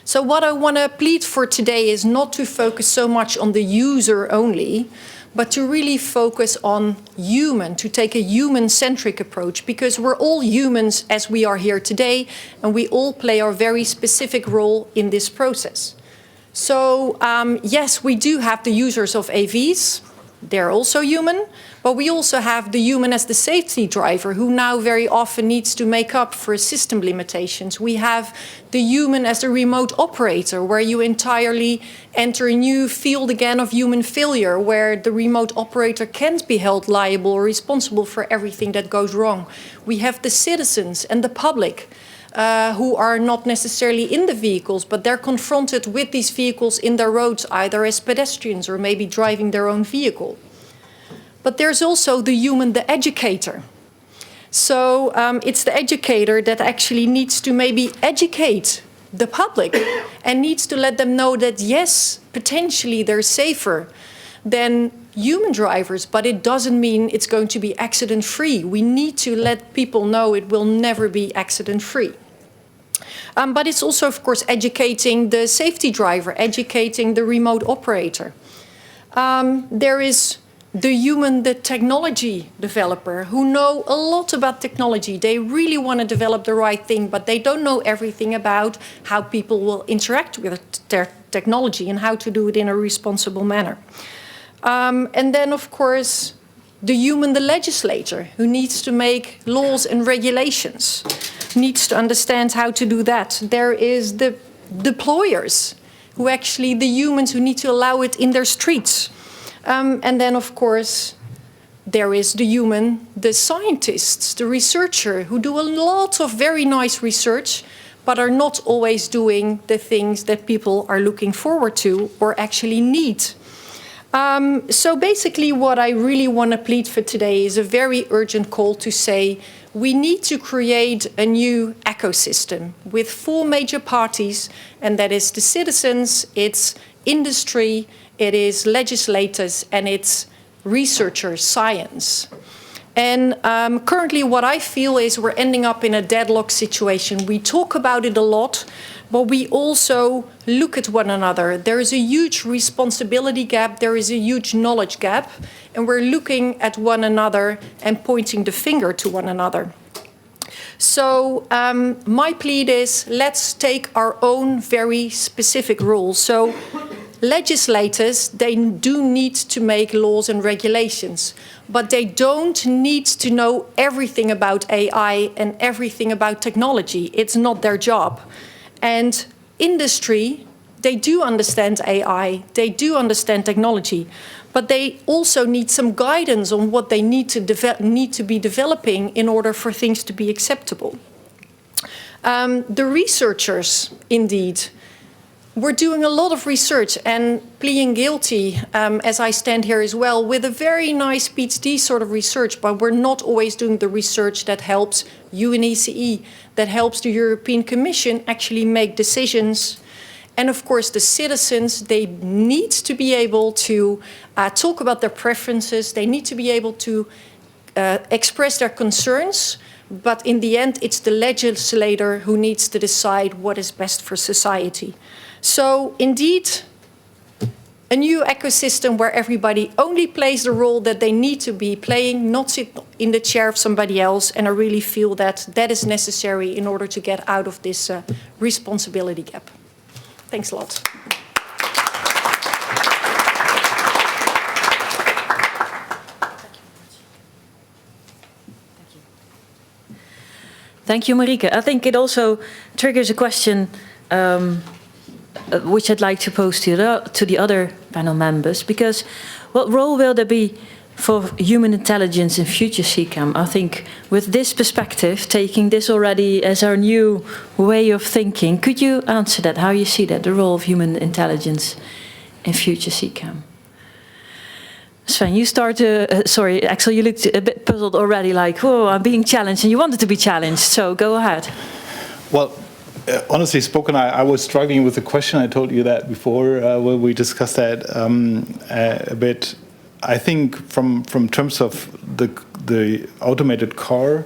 So what I want to plead for today is not to focus so much on the user only, but to really focus on human, to take a human-centric approach, because we're all humans as we are here today, and we all play our very specific role in this process. So yes, we do have the users of AVs. They're also human, but we also have the human as the safety driver who now very often needs to make up for system limitations. We have the human as the remote operator, where you entirely enter a new field again of human failure, where the remote operator can't be held liable or responsible for everything that goes wrong. We have the citizens and the public who are not necessarily in the vehicles, but they're confronted with these vehicles in their roads, either as pedestrians or maybe driving their own vehicle. But there's also the human, the educator. So it's the educator that actually needs to maybe educate the public and needs to let them know that, yes, potentially they're safer than human drivers, but it doesn't mean it's going to be accident-free. We need to let people know it will never be accident-free. But it's also, of course, educating the safety driver, educating the remote operator. There is the human, the technology developer who know a lot about technology. They really want to develop the right thing, but they don't know everything about how people will interact with their technology and how to do it in a responsible manner. And then, of course, the human, the legislator, who needs to make laws and regulations, needs to understand how to do that. There is the deployers, who actually, the humans who need to allow it in their streets. And then, of course, there is the human, the scientists, the researcher, who do a lot of very nice research, but are not always doing the things that people are looking forward to or actually need. So basically what I really want to plead for today is a very urgent call to say we need to create a new ecosystem with 4 major parties, and that is the citizens, it's industry, it is legislators, and it's researchers, science. And currently what I feel is we're ending up in a deadlock situation. We talk about it a lot, but we also look at one another. There is a huge responsibility gap, there is a huge knowledge gap, and we're looking at one another and pointing the finger to one another. So my plea is, let's take our own very specific rules. So legislators, they do need to make laws and regulations, but they don't need to know everything about AI and everything about technology. It's not their job. And industry, they do understand AI, they do understand technology, but they also need some guidance on what they need to be developing in order for things to be acceptable. The researchers, indeed, we're doing a lot of research and pleading guilty, as I stand here as well, with a very nice PhD sort of research, but we're not always doing the research that helps UNECE, that helps the European Commission actually make decisions. And of course, the citizens, they need to be able to talk about their preferences, they need to be able to express their concerns, but in the end, it's the legislator who needs to decide what is best for society. So indeed, a new ecosystem where everybody only plays the role that they need to be playing, not sit in the chair of somebody else, and I really feel that that is necessary in order to get out of this responsibility gap. Thanks a lot. Thank you, Marieke. I think it also triggers a question which I'd like to pose to the other panel members, because what role will there be for human intelligence in future CCAM? I think with this perspective, taking this already as our new way of thinking, could you answer that, how you see that, the role of human intelligence in future CCAM? Sven, you start, sorry, Axel, you looked a bit puzzled already, like, oh, I'm being challenged, and you wanted to be challenged, so go ahead. Well, honestly spoken, I was struggling with the question. I told you that before when we discussed that a bit. I think from terms of the automated car,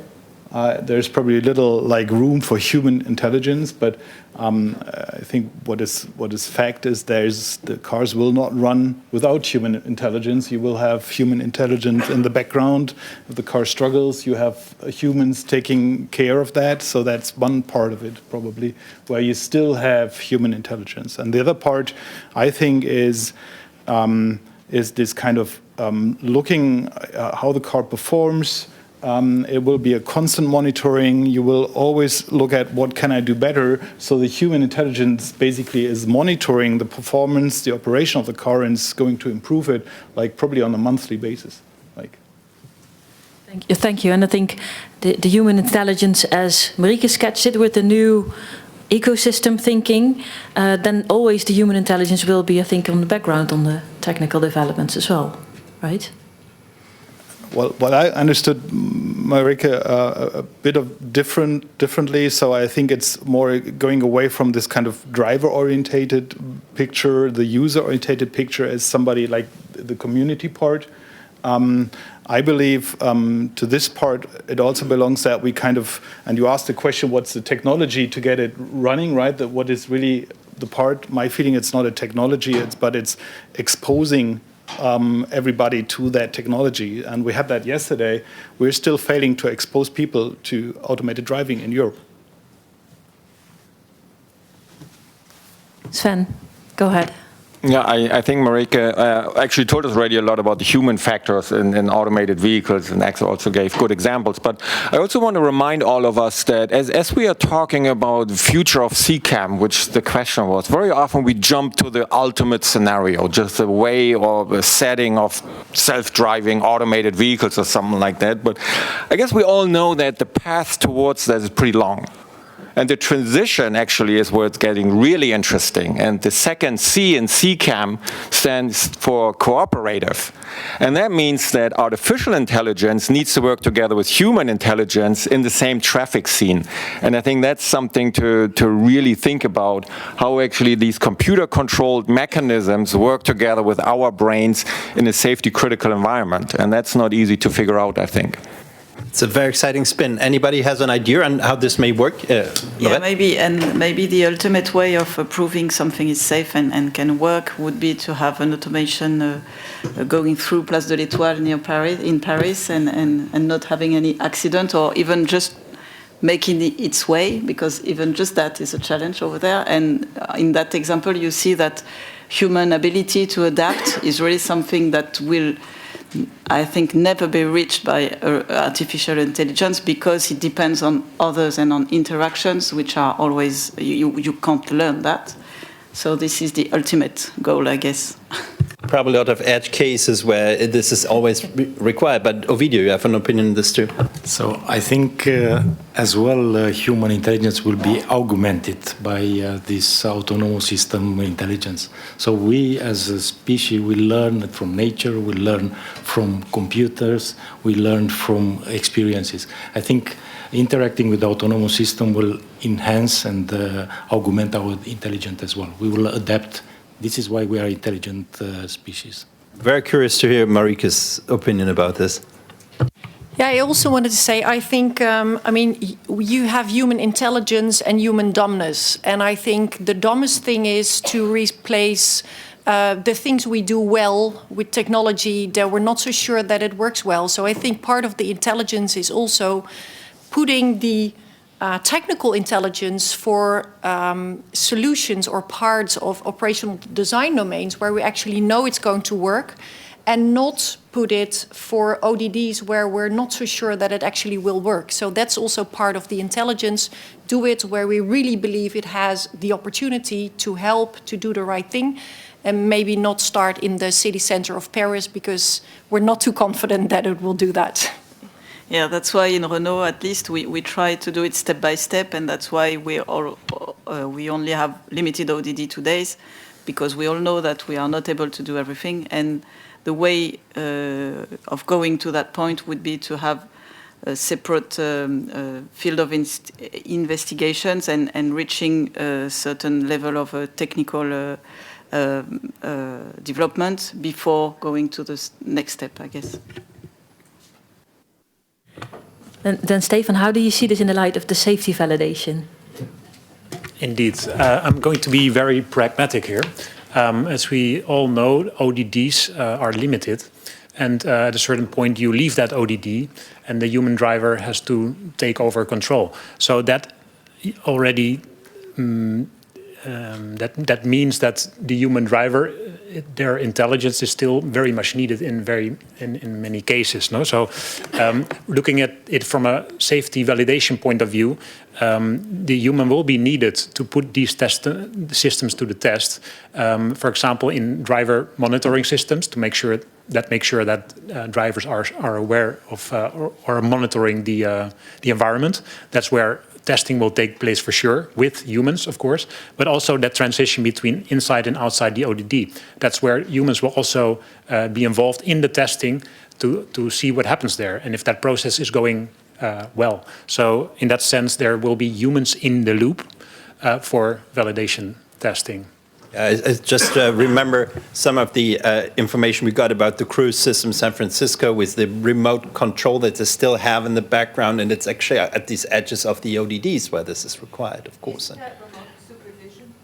there's probably little like room for human intelligence, but I think what is fact is the cars will not run without human intelligence. You will have human intelligence in the background. If the car struggles, you have humans taking care of that. So that's one part of it probably, where you still have human intelligence. And the other part, I think, is this kind of looking how the car performs. It will be a constant monitoring. You will always look at what can I do better. So the human intelligence basically is monitoring the performance, the operation of the car, and is going to improve it, like probably on a monthly basis. Like. Thank you. And I think the human intelligence, as Marieke sketched it, with the new ecosystem thinking, then always the human intelligence will be, I think, on the background on the technical developments as well, right? Well, I understood, Marieke, a bit of differently. So I think it's more going away from this kind of driver-orientated picture, the user-orientated picture, as somebody like the community part. I believe to this part, it also belongs that we kind of, and you asked the question, what's the technology to get it running, right? That what is really the part, my feeling, it's not a technology, but it's exposing everybody to that technology. And we had that yesterday. We're still failing to expose people to automated driving in Europe. Sven, go ahead. Yeah, I think Marike actually told us already a lot about the human factors in automated vehicles, and Axel also gave good examples. But I also want to remind all of us that as we are talking about the future of CCAM, which the question was, very often we jump to the ultimate scenario, just a way or a setting of self-driving automated vehicles or something like that. But I guess we all know that the path towards that is pretty long. And the transition actually is where it's getting really interesting. And the second C in CCAM stands for cooperative. And that means that artificial intelligence needs to work together with human intelligence in the same traffic scene. And I think that's something to really think about, how actually these computer-controlled mechanisms work together with our brains in a safety-critical environment. And that's not easy to figure out, I think. It's a very exciting spin. Anybody has an idea on how this may work? Yeah, maybe the ultimate way of proving something is safe and can work would be to have an automation going through Place de l'Étoile in Paris and not having any accident, or even just making its way, because even just that is a challenge over there. And in that example, you see that human ability to adapt is really something that will, I think, never be reached by artificial intelligence, because it depends on others and on interactions, which are always, you can't learn that. So this is the ultimate goal, I guess. Probably a lot of edge cases where this is always required. But Ovidio, you have an opinion on this too? So I think as well human intelligence will be augmented by this autonomous system intelligence. So we as a species, we learn from nature, we learn from computers, we learn from experiences. I think interacting with the autonomous system will enhance and augment our intelligence as well. We will adapt. This is why we are intelligent species. Very curious to hear Marike's opinion about this. Yeah, I also wanted to say, I think, I mean, you have human intelligence and human dumbness. And I think the dumbest thing is to replace the things we do well with technology that we're not so sure that it works well. So I think part of the intelligence is also putting the technical intelligence for solutions or parts of operational design domains where we actually know it's going to work, and not put it for ODDs where we're not so sure that it actually will work. So that's also part of the intelligence. Do it where we really believe it has the opportunity to help to do the right thing, and maybe not start in the city center of Paris, because we're not too confident that it will do that. Yeah, that's why in Renault, at least, we try to do it step by step, and that's why we only have limited ODD 2 days, because we all know that we are not able to do everything. And the way of going to that point would be to have a separate field of investigations and reaching a certain level of technical development before going to the next step, I guess. Then Stefan, how do you see this in the light of the safety validation? Indeed. I'm going to be very pragmatic here. As we all know, ODDs are limited. And at a certain point, you leave that ODD and the human driver has to take over control. So that already, that means that the human driver, their intelligence is still very much needed in many cases. No, so looking at it from a safety validation point of view, the human will be needed to put these systems to the test. For example, in driver monitoring systems, to make sure that drivers are aware of or monitoring the environment. That's where testing will take place for sure, with humans, of course, but also that transition between inside and outside the ODD. That's where humans will also be involved in the testing to see what happens there and if that process is going well. So in that sense, there will be humans in the loop for validation testing. Just remember some of the information we got about the cruise system San Francisco with the remote control that they still have in the background, and it's actually at these edges of the ODDs where this is required, of course. Isn't that remote supervision?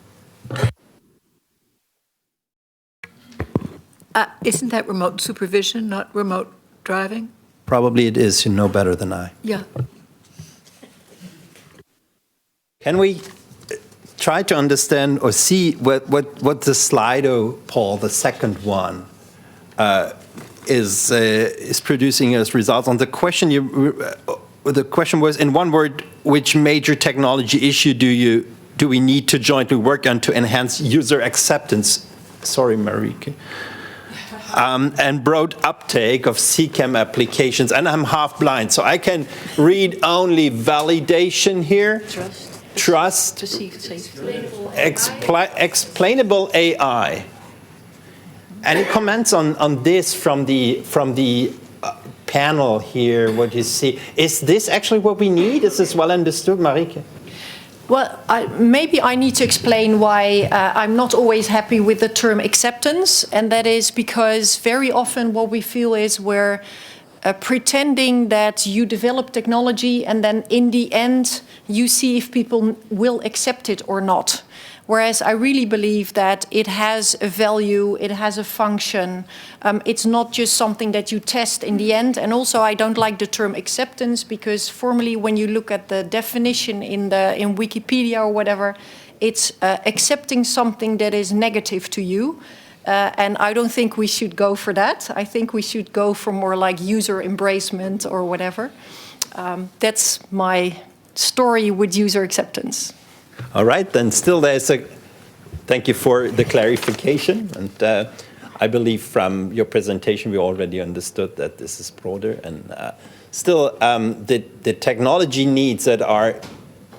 Isn't that remote supervision, not remote driving? Probably it is, you know better than I. Yeah. Can we try to understand or see what the Slido, Paul, the second one, is producing as results? On the question, the question was, in one word, which major technology issue do we need to jointly work on to enhance user acceptance? Sorry, Marieke. And broad uptake of CCAM applications. And I'm half blind, so I can read only validation here. Trust. Perceived safety. Explainable AI. Any comments on this from the panel here, what you see? Is this actually what we need? Is this well understood, Marieke? Well, maybe I need to explain why I'm not always happy with the term acceptance, and that is because very often what we feel is we're pretending that you develop technology and then in the end you see if people will accept it or not. Whereas I really believe that it has a value, it has a function. It's not just something that you test in the end. And also I don't like the term acceptance because formally when you look at the definition in Wikipedia or whatever, it's accepting something that is negative to you. And I don't think we should go for that. I think we should go for more like user embracement or whatever. That's my story with user acceptance. All right, then still there's thank you for the clarification. And I believe from your presentation, we already understood that this is broader. And still, the technology needs that are,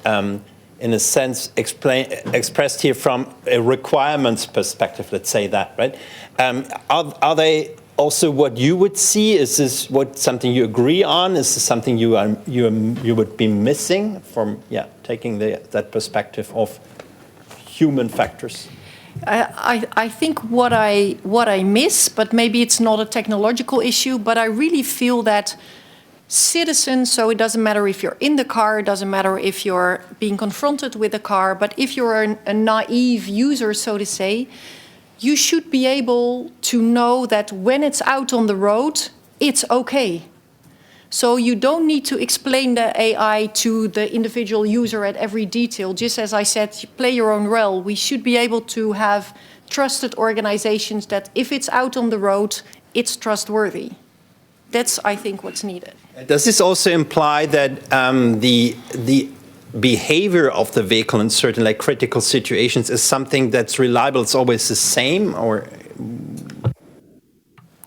in a sense, expressed here from a requirements perspective, let's say that, right? Are they also what you would see? Is this something you agree on? Is this something you would be missing from taking that perspective of human factors? I think what I miss, but maybe it's not a technological issue, but I really feel that citizens, so it doesn't matter if you're in the car, it doesn't matter if you're being confronted with a car, but if you're a naive user, so to say, you should be able to know that when it's out on the road, it's okay. So you don't need to explain the AI to the individual user at every detail. Just as I said, play your own role. We should be able to have trusted organizations that if it's out on the road, it's trustworthy. That's, I think, what's needed. Does this also imply that the behavior of the vehicle in certain critical situations is something that's reliable, it's always the same, or?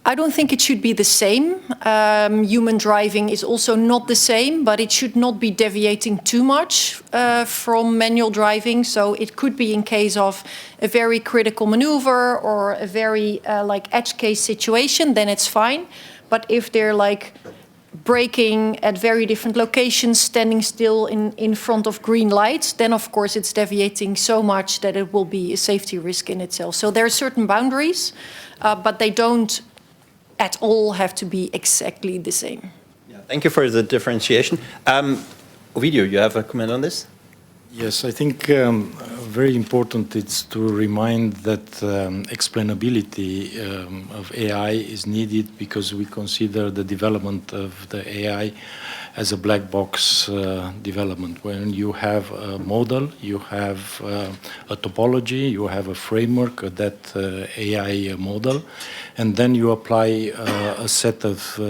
I don't think it should be the same. Human driving is also not the same, but it should not be deviating too much from manual driving. So it could be in case of a very critical maneuver or a very edge case situation, then it's fine. But if they're braking at very different locations, standing still in front of green lights, then of course it's deviating so much that it will be a safety risk in itself. So there are certain boundaries, but they don't at all have to be exactly the same. Yeah, thank you for the differentiation. Ovidio, you have a comment on this? Yes, I think very important it's to remind that explainability of AI is needed because we consider the development of the AI as a black box development. When you have a model, you have a topology, you have a framework of that AI model, and then you apply a set of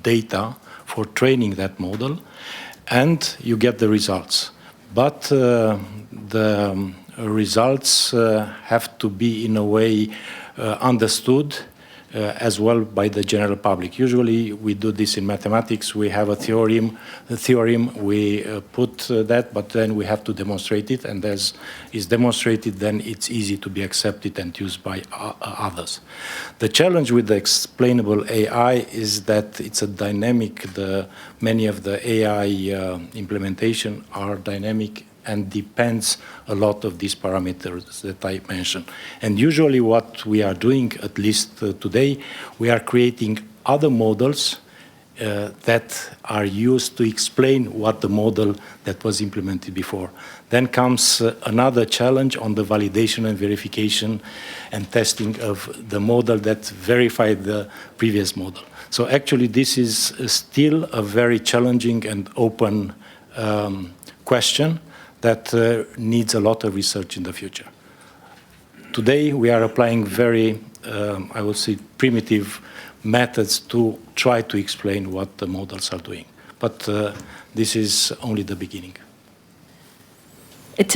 data for training that model, and you get the results. But the results have to be in a way understood as well by the general public. Usually we do this in mathematics. We have a theorem, we put that, but then we have to demonstrate it, and as is demonstrated, then it's easy to be accepted and used by others. The challenge with the explainable AI is that it's a dynamic, many of the AI implementation are dynamic and depends a lot of these parameters that I mentioned. And usually what we are doing, at least today, we are creating other models that are used to explain what the model that was implemented before. Then comes another challenge on the validation and verification and testing of the model that verified the previous model. So actually this is still a very challenging and open question that needs a lot of research in the future. Today we are applying very, I would say, primitive methods to try to explain what the models are doing. But this is only the beginning. It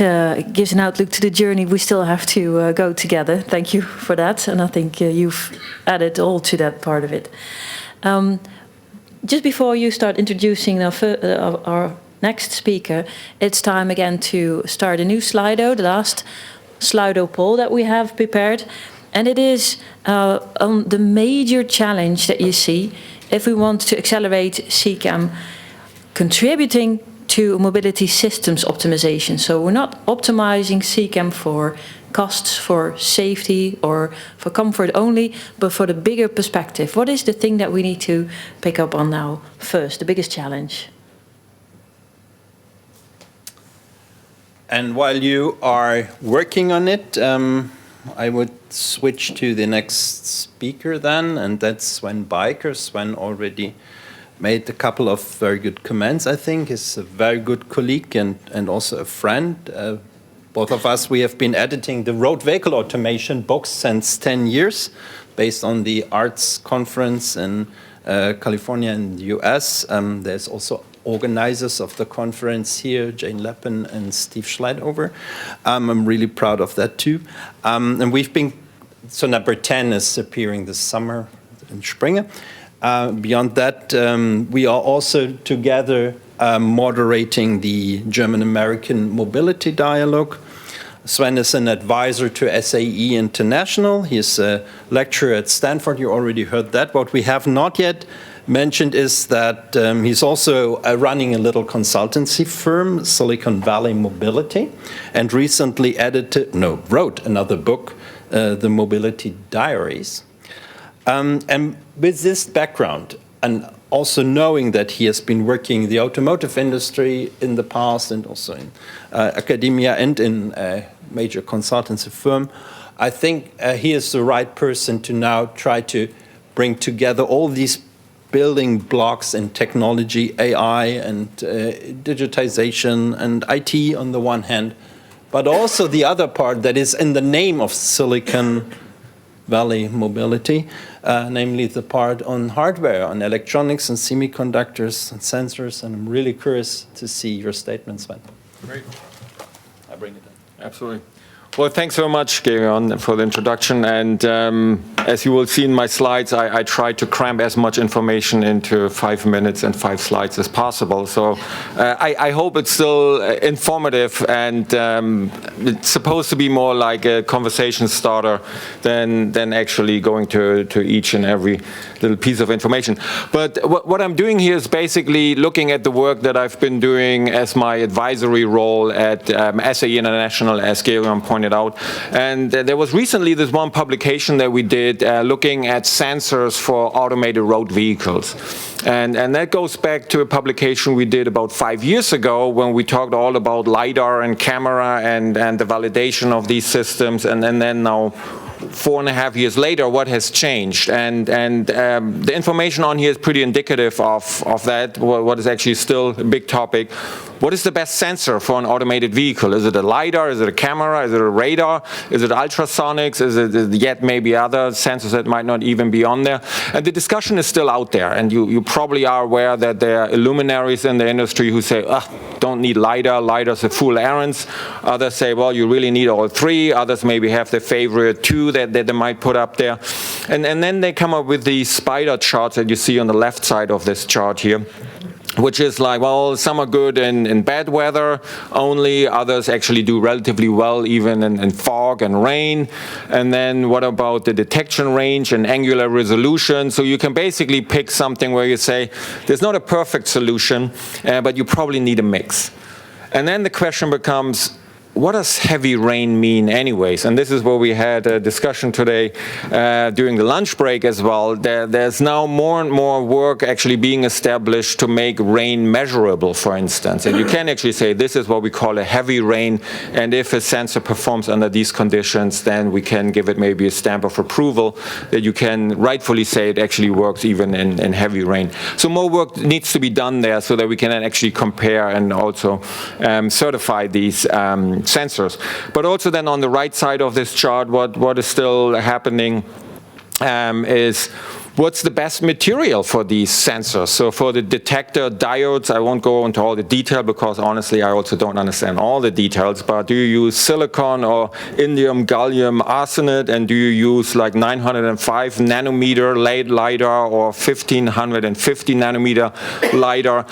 gives an outlook to the journey we still have to go together. Thank you for that. And I think you've added all to that part of it. Just before you start introducing our next speaker, it's time again to start a new Slido, the last Slido poll that we have prepared. And it is on the major challenge that you see if we want to accelerate CCAM contributing to mobility systems optimization. So we're not optimizing CCAM for costs, for safety, or for comfort only, but for the bigger perspective. What is the thing that we need to pick up on now first, the biggest challenge? And while you are working on it, I would switch to the next speaker then, and that's Sven Biker. Sven already made a couple of very good comments, I think. He's a very good colleague and also a friend. Both of us, we have been editing the road vehicle automation books since 10 years, based on the ARTS conference in California in the US. There's also organizers of the conference here, Jane Leppen and Steve Schleidover. I'm really proud of that too. And we've been, so number 10 is appearing this summer in Springer. Beyond that, we are also together moderating the German-American mobility dialogue. Sven is an advisor to SAE International. He's a lecturer at Stanford. You already heard that. What we have not yet mentioned is that he's also running a little consultancy firm, Silicon Valley Mobility, and recently wrote another book, The Mobility Diaries. And with this background, and also knowing that he has been working in the automotive industry in the past and also in academia and in a major consultancy firm, I think he is the right person to now try to bring together all these building blocks in technology, AI and digitization and IT on the one hand, but also the other part that is in the name of Silicon Valley Mobility, namely the part on hardware, on electronics and semiconductors and sensors. And I'm really curious to see your statements, Sven. Great. I bring it in. Absolutely. Well, thanks very much, Geron, for the introduction. And as you will see in my slides, I try to cram as much information into 5 minutes and 5 slides as possible. So I hope it's still informative, and it's supposed to be more like a conversation starter than actually going to each and every little piece of information. But what I'm doing here is basically looking at the work that I've been doing as my advisory role at SAE International, as Geron pointed out. And there was recently this one publication that we did looking at sensors for automated road vehicles. And that goes back to a publication we did about 5 years ago when we talked all about LiDAR and camera and the validation of these systems. And then now, 4.5 years later, what has changed? And the information on here is pretty indicative of that, what is actually still a big topic. What is the best sensor for an automated vehicle? Is it a LiDAR? Is it a camera? Is it a radar? Is it ultrasonics? Is it yet maybe other sensors that might not even be on there? And the discussion is still out there. And you probably are aware that there are luminaries in the industry who say, don't need LiDAR. LiDAR's a fool errands. Others say, well, you really need all three. Others maybe have their favorite two that they might put up there. And then they come up with these spider charts that you see on the left side of this chart here, which is like, well, some are good in bad weather only, others actually do relatively well even in fog and rain. And then what about the detection range and angular resolution? So you can basically pick something where you say, there's not a perfect solution, but you probably need a mix. And then the question becomes, what does heavy rain mean anyways? And this is where we had a discussion today during the lunch break as well. There's now more and more work actually being established to make rain measurable, for instance. And you can actually say this is what we call a heavy rain, and if a sensor performs under these conditions, then we can give it maybe a stamp of approval that you can rightfully say it actually works even in heavy rain. So more work needs to be done there so that we can then actually compare and also certify these sensors. But also then on the right side of this chart, what is still happening is what's the best material for these sensors. So for the detector diodes, I won't go into all the detail because honestly I also don't understand all the details, but do you use silicon or indium gallium arsenide, and do you use like 905 nanometer LiDAR or 1550 nanometer LiDAR?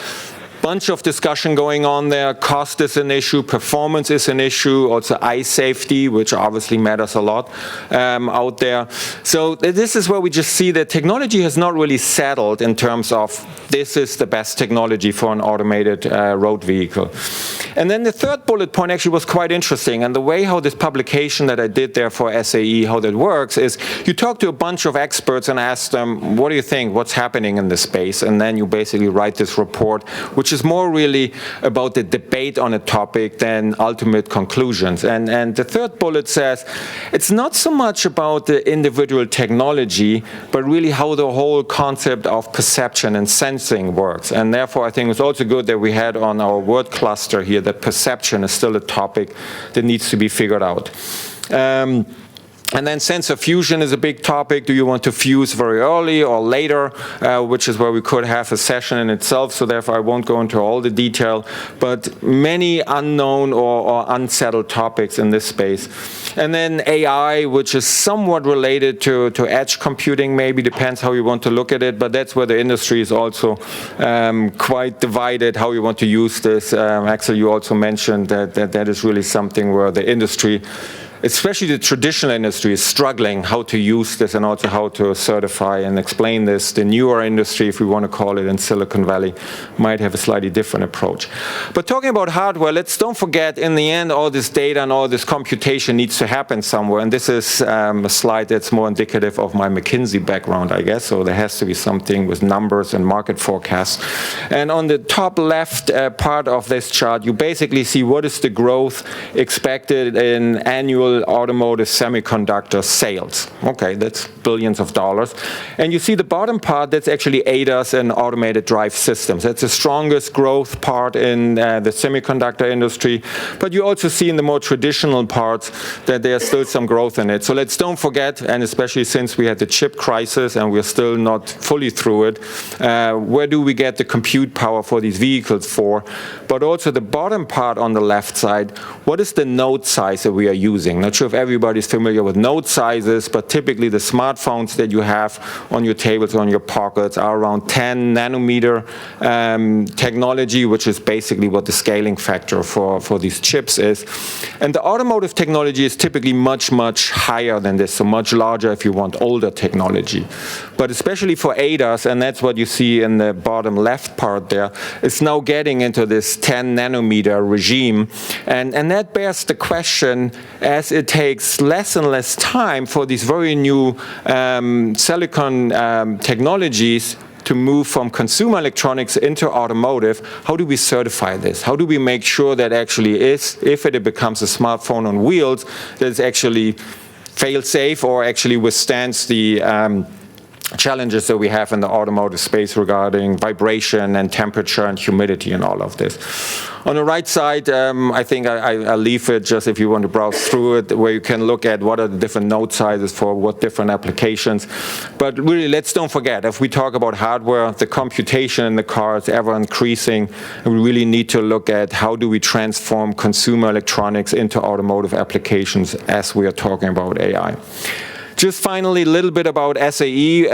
Bunch of discussion going on there. Cost is an issue, performance is an issue, also eye safety, which obviously matters a lot out there. So this is where we just see that technology has not really settled in terms of this is the best technology for an automated road vehicle. And then the third bullet point actually was quite interesting, and the way how this publication that I did there for SAE, how that works is you talk to a bunch of experts and ask them, what do you think, what's happening in this space? And then you basically write this report, which is more really about the debate on a topic than ultimate conclusions. And the third bullet says, it's not so much about the individual technology, but really how the whole concept of perception and sensing works. And therefore, I think it's also good that we had on our word cluster here that perception is still a topic that needs to be figured out. And then sensor fusion is a big topic. Do you want to fuse very early or later, which is where we could have a session in itself, so therefore I won't go into all the detail, but many unknown or unsettled topics in this space. And then AI, which is somewhat related to edge computing, maybe, depends how you want to look at it, but that's where the industry is also quite divided, how you want to use this. Axel, you also mentioned that is really something where the industry, especially the traditional industry, is struggling how to use this and also how to certify and explain this. The newer industry, if we want to call it, in Silicon Valley, might have a slightly different approach. But talking about hardware, don't forget, in the end, all this data and all this computation needs to happen somewhere. And this is a slide that's more indicative of my McKinsey background, I guess. So there has to be something with numbers and market forecasts. And on the top left part of this chart, you basically see what is the growth expected in annual automotive semiconductor sales. Okay, that's billions of dollars. And you see the bottom part, that's actually ADAS and automated drive systems. That's the strongest growth part in the semiconductor industry. But you also see in the more traditional parts that there's still some growth in it. So don't forget, and especially since we had the chip crisis and we're still not fully through it, where do we get the compute power for these vehicles for? But also the bottom part on the left side, what is the node size that we are using? Not sure if everybody's familiar with node sizes, but typically the smartphones that you have on your tables or on your pockets are around 10 nanometer technology, which is basically what the scaling factor for these chips is. And the automotive technology is typically much, much higher than this, so much larger if you want older technology. But especially for ADAS, and that's what you see in the bottom left part there, it's now getting into this 10 nanometer regime. And that bears the question, as it takes less and less time for these very new silicon technologies to move from consumer electronics into automotive, how do we certify this? How do we make sure that actually if it becomes a smartphone on wheels, that it's actually fail-safe or actually withstands the challenges that we have in the automotive space regarding vibration and temperature and humidity and all of this. On the right side, I think I'll leave it just if you want to browse through it, where you can look at what are the different node sizes for what different applications. But really, don't forget, if we talk about hardware, the computation in the car is ever increasing, and we really need to look at how do we transform consumer electronics into automotive applications as we are talking about AI. Just finally, a little bit about SAE,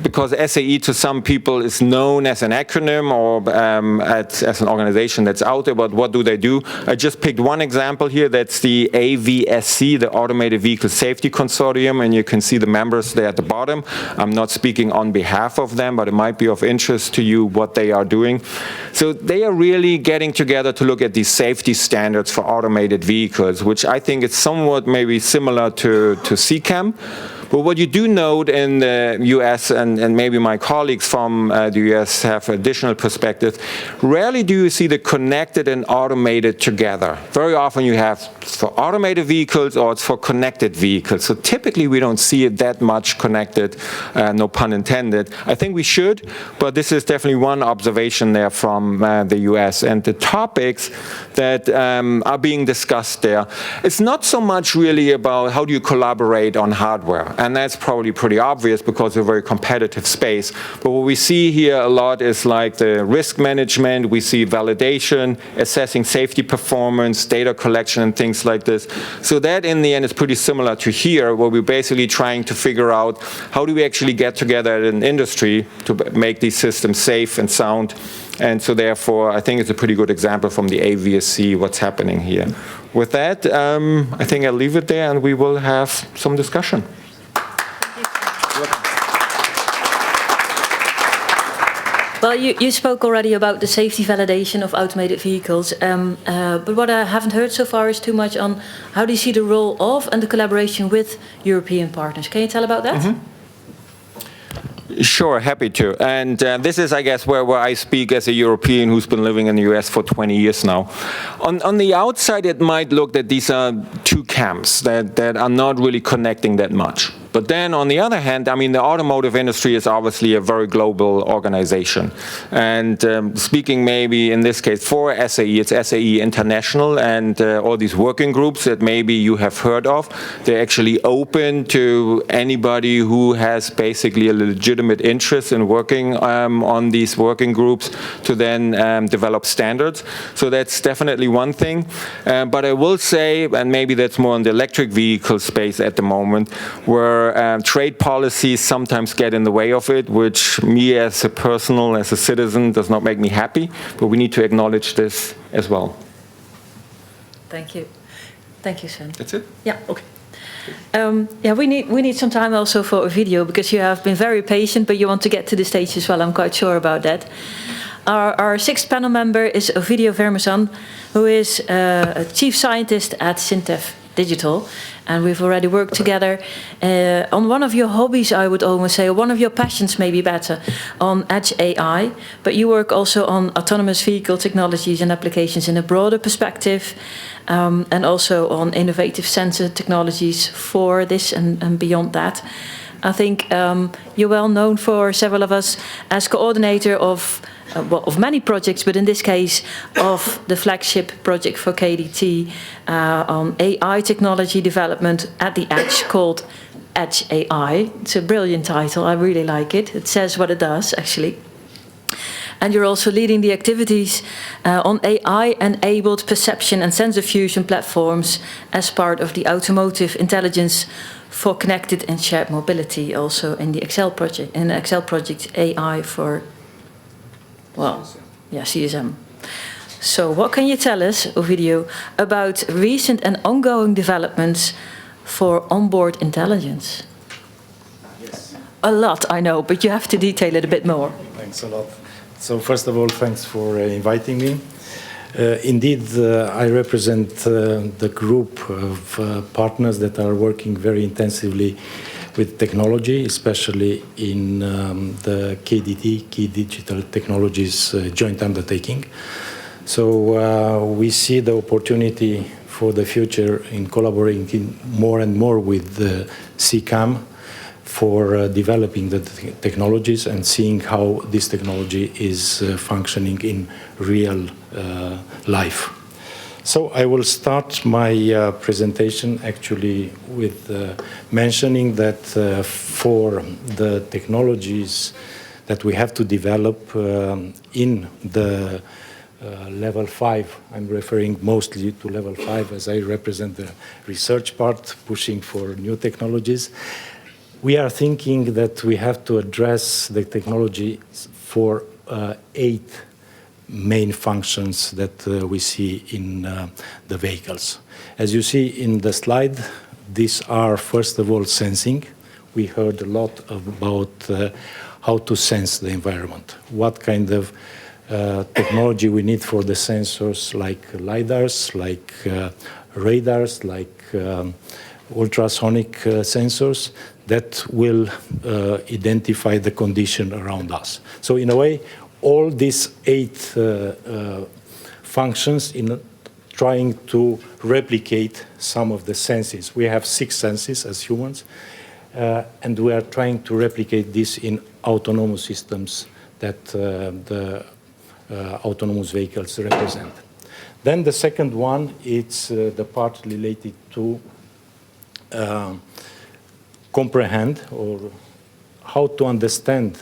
because SAE to some people is known as an acronym or as an organization that's out there, but what do they do? I just picked one example here, that's the AVSC, the Automated Vehicle Safety Consortium, and you can see the members there at the bottom. I'm not speaking on behalf of them, but it might be of interest to you what they are doing. So they are really getting together to look at these safety standards for automated vehicles, which I think is somewhat maybe similar to CCAM. But what you do note in the US, and maybe my colleagues from the US have additional perspective, rarely do you see the connected and automated together. Very often you have for automated vehicles or it's for connected vehicles. So typically we don't see it that much connected, no pun intended. I think we should, but this is definitely one observation there from the US. And the topics that are being discussed there, it's not so much really about how do you collaborate on hardware. And that's probably pretty obvious because it's a very competitive space. But what we see here a lot is like the risk management, we see validation, assessing safety performance, data collection and things like this. So that in the end is pretty similar to here, where we're basically trying to figure out how do we actually get together as an industry to make these systems safe and sound. And so therefore, I think it's a pretty good example from the AVSC, what's happening here. With that, I think I'll leave it there and we will have some discussion. Well, you spoke already about the safety validation of automated vehicles, but what I haven't heard so far is too much on how do you see the role of and the collaboration with European partners. Can you tell about that? Mm-hmm. Sure, happy to. And this is, I guess, where I speak as a European who's been living in the US for 20 years now. On the outside, it might look that these are two camps that are not really connecting that much. But then on the other hand, I mean, the automotive industry is obviously a very global organization. And speaking maybe in this case for SAE, it's SAE International and all these working groups that maybe you have heard of. They're actually open to anybody who has basically a legitimate interest in working on these working groups to then develop standards. So that's definitely one thing. But I will say, and maybe that's more in the electric vehicle space at the moment, where trade policies sometimes get in the way of it, which me as a citizen does not make me happy, but we need to acknowledge this as well. Thank you. Thank you, Sven. That's it? Yeah, okay. Yeah, we need some time also for a video because you have been very patient, but you want to get to the stage as well, I'm quite sure about that. Our sixth panel member is Ovidio Vermezan, who is a chief scientist at Syntef Digital, and we've already worked together on one of your hobbies, I would almost say, or one of your passions maybe better, on Edge AI, but you work also on autonomous vehicle technologies and applications in a broader perspective, and also on innovative sensor technologies for this and beyond that. I think you're well known for several of us as coordinator of many projects, but in this case of the flagship project for KDT on AI technology development at the edge called Edge AI. It's a brilliant title, I really like it. It says what it does, actually. And you're also leading the activities on AI-enabled perception and sensor fusion platforms as part of the automotive intelligence for connected and shared mobility, also in the Excel project, AI for, well, yeah, CSM. So what can you tell us, Ovidio, about recent and ongoing developments for onboard intelligence? Yes. A lot, I know, but you have to detail it a bit more. Thanks a lot. So first of all, thanks for inviting me. Indeed, I represent the group of partners that are working very intensively with technology, especially in the KDT, Key Digital Technologies joint undertaking. So we see the opportunity for the future in collaborating more and more with the CCAM for developing the technologies and seeing how this technology is functioning in real life. So I will start my presentation actually with mentioning that for the technologies that we have to develop in the level 5. I'm referring mostly to level 5 as I represent the research part, pushing for new technologies. We are thinking that we have to address the technology for 8 main functions that we see in the vehicles. As you see in the slide, these are, first of all, sensing. We heard a lot about how to sense the environment, what kind of technology we need for the sensors like LiDARs, like radars, like ultrasonic sensors that will identify the condition around us. So in a way, all these 8 functions in trying to replicate some of the senses. We have 6 senses as humans, and we are trying to replicate this in autonomous systems that the autonomous vehicles represent. Then the second one, it's the part related to comprehend or how to understand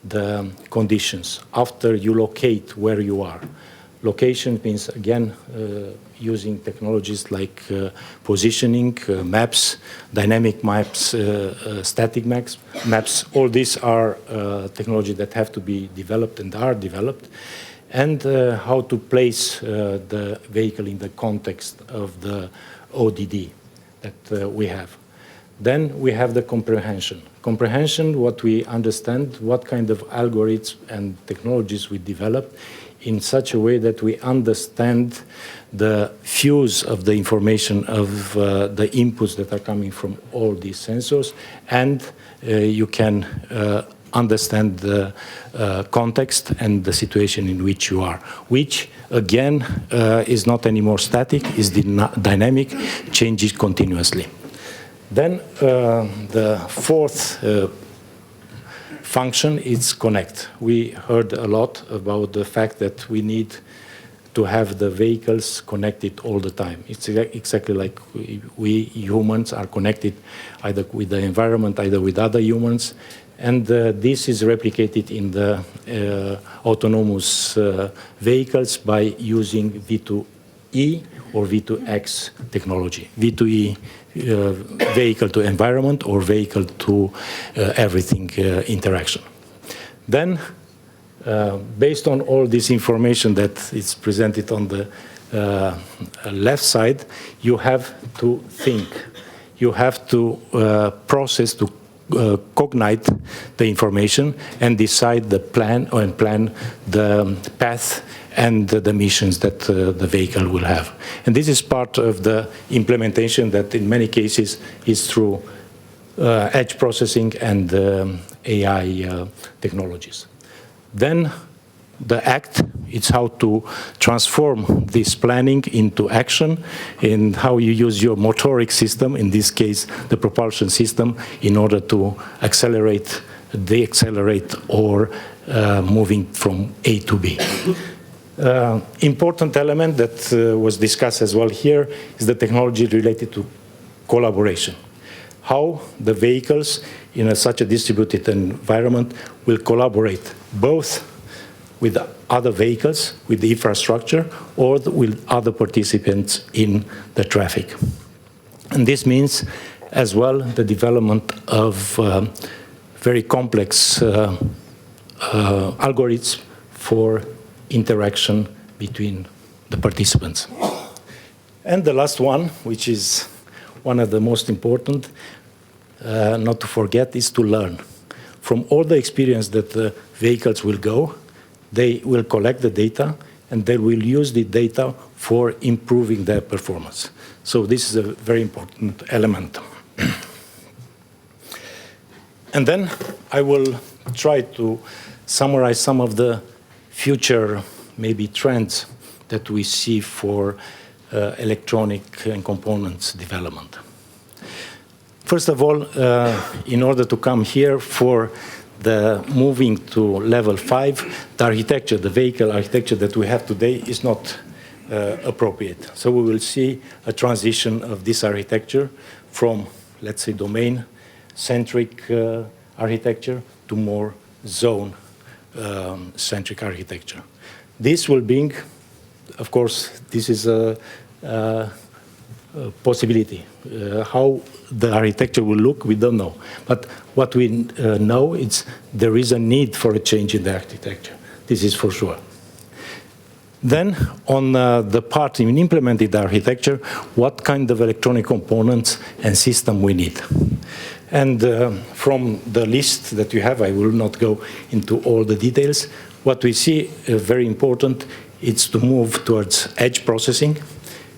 the conditions after you locate where you are. Location means, again, using technologies like positioning, maps, dynamic maps, static maps. All these are technology that have to be developed and are developed. And how to place the vehicle in the context of the ODD that we have. Then we have the comprehension. Comprehension, what we understand, what kind of algorithms and technologies we develop in such a way that we understand the fuse of the information of the inputs that are coming from all these sensors, and you can understand the context and the situation in which you are, which again is not anymore static, is dynamic, changes continuously. Then the fourth function is connect. We heard a lot about the fact that we need to have the vehicles connected all the time. It's exactly like we humans are connected either with the environment, either with other humans. And this is replicated in the autonomous vehicles by using V2E or V2X technology. V2E, vehicle to environment, or vehicle to everything interaction. Then, based on all this information that is presented on the left side, you have to think. You have to process, to cognite the information and decide the plan the path and the missions that the vehicle will have. And this is part of the implementation that in many cases is through edge processing and AI technologies. Then the act, it's how to transform this planning into action and how you use your motoric system, in this case the propulsion system, in order to accelerate, decelerate, or moving from A to B. Important element that was discussed as well here is the technology related to collaboration. How the vehicles in such a distributed environment will collaborate both with other vehicles, with the infrastructure, or with other participants in the traffic. And this means as well the development of very complex algorithms for interaction between the participants. And the last one, which is one of the most important, not to forget, is to learn. From all the experience that the vehicles will go, they will collect the data and they will use the data for improving their performance. So this is a very important element. And then I will try to summarize some of the future, maybe, trends that we see for electronic and components development. First of all, in order to come here for the moving to level 5, the architecture, the vehicle architecture that we have today is not appropriate. So we will see a transition of this architecture from, let's say, domain-centric architecture to more zone-centric architecture. This will bring, of course, this is a possibility. How the architecture will look, we don't know. But what we know is there is a need for a change in the architecture. This is for sure. Then, on the part in implemented architecture, what kind of electronic components and system we need. And from the list that you have, I will not go into all the details. What we see very important is to move towards edge processing,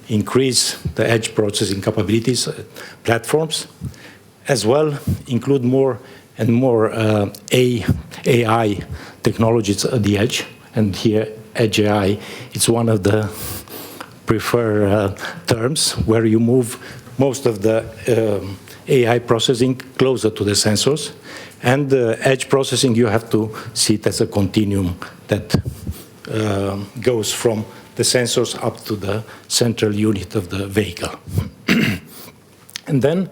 increase the edge processing capabilities, platforms, as well include more and more AI technologies at the edge. And here, edge AI, it's one of the preferred terms where you move most of the AI processing closer to the sensors. And edge processing, you have to see it as a continuum that goes from the sensors up to the central unit of the vehicle. And then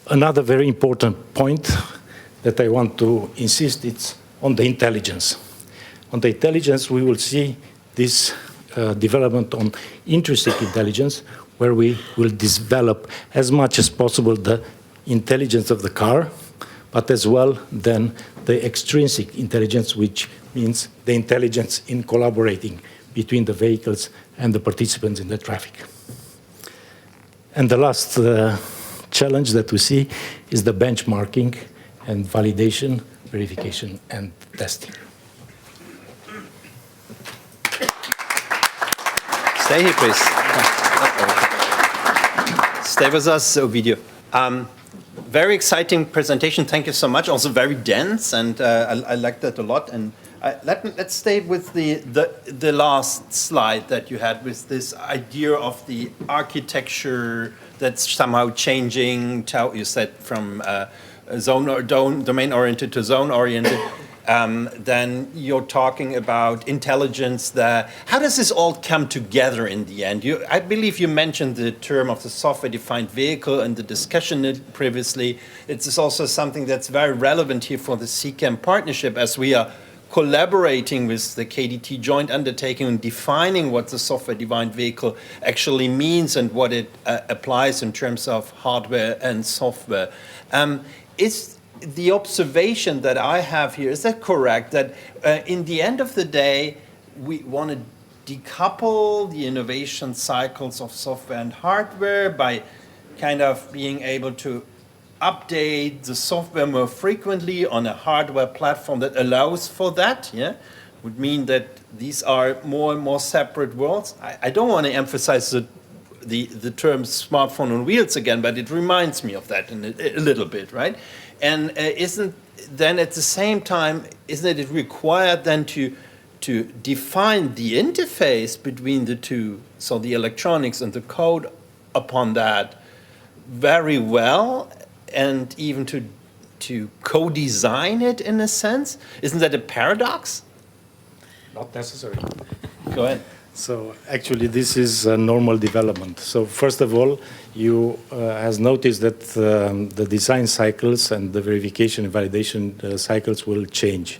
another very important point that I want to insist is on the intelligence. On the intelligence, we will see this development on intrinsic intelligence, where we will develop as much as possible the intelligence of the car, but as well then the extrinsic intelligence, which means the intelligence in collaborating between the vehicles and the participants in the traffic. And the last challenge that we see is the benchmarking and validation, verification, and testing. Stay here, please. Stay with us, Ovidio. Very exciting presentation. Thank you so much. Also very dense, and I like that a lot. And let's stay with the last slide that you had with this idea of the architecture that's somehow changing. You said from zone or domain-oriented to zone-oriented. Then you're talking about intelligence there. How does this all come together in the end? I believe you mentioned the term of the software-defined vehicle in the discussion previously. It's also something that's very relevant here for the CCAM partnership, as we are collaborating with the KDT joint undertaking and defining what the software-defined vehicle actually means and what it applies in terms of hardware and software. Is the observation that I have here, is that correct, that in the end of the day, we want to decouple the innovation cycles of software and hardware by kind of being able to update the software more frequently on a hardware platform that allows for that? Yeah, would mean that these are more and more separate worlds. I don't want to emphasize the term smartphone on wheels again, but it reminds me of that a little bit, right? And isn't then at the same time, isn't it required then to define the interface between the two, so the electronics and the code upon that very well, and even to co-design it in a sense? Isn't that a paradox? Not necessary. Go ahead. So actually, this is a normal development. So first of all, you has noticed that the design cycles and the verification and validation cycles will change.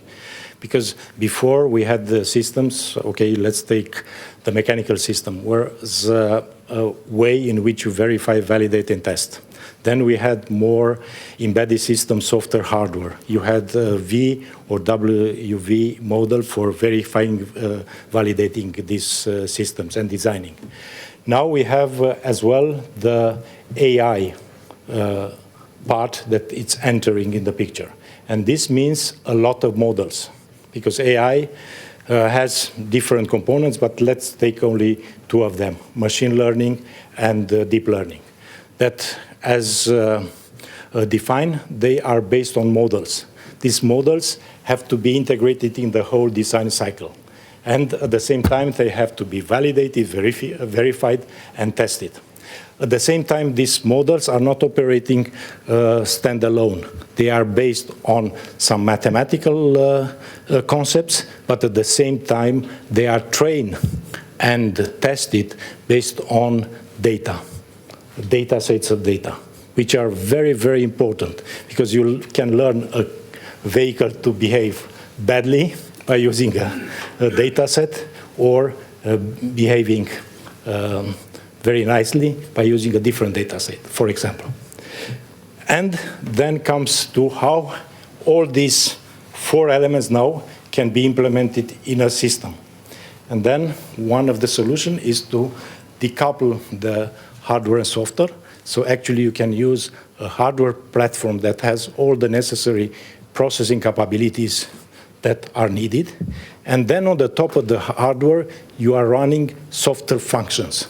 Because before we had the systems, okay, let's take the mechanical system, where there's a way in which you verify, validate, and test. Then we had more embedded system software hardware. You had V or WV model for verifying, validating these systems and designing. Now we have as well the AI part that it's entering in the picture. And this means a lot of models, because AI has different components, but let's take only two of them, machine learning and deep learning. That, as defined, they are based on models. These models have to be integrated in the whole design cycle. And at the same time, they have to be validated, verified, and tested. At the same time, these models are not operating standalone. They are based on some mathematical concepts, but at the same time, they are trained and tested based on data. Data sets of data, which are very, very important, because you can learn a vehicle to behave badly by using a data set, or behaving very nicely by using a different data set, for example. And then comes to how all these 4 elements now can be implemented in a system. And then one of the solutions is to decouple the hardware and software. So actually you can use a hardware platform that has all the necessary processing capabilities that are needed. And then on the top of the hardware, you are running software functions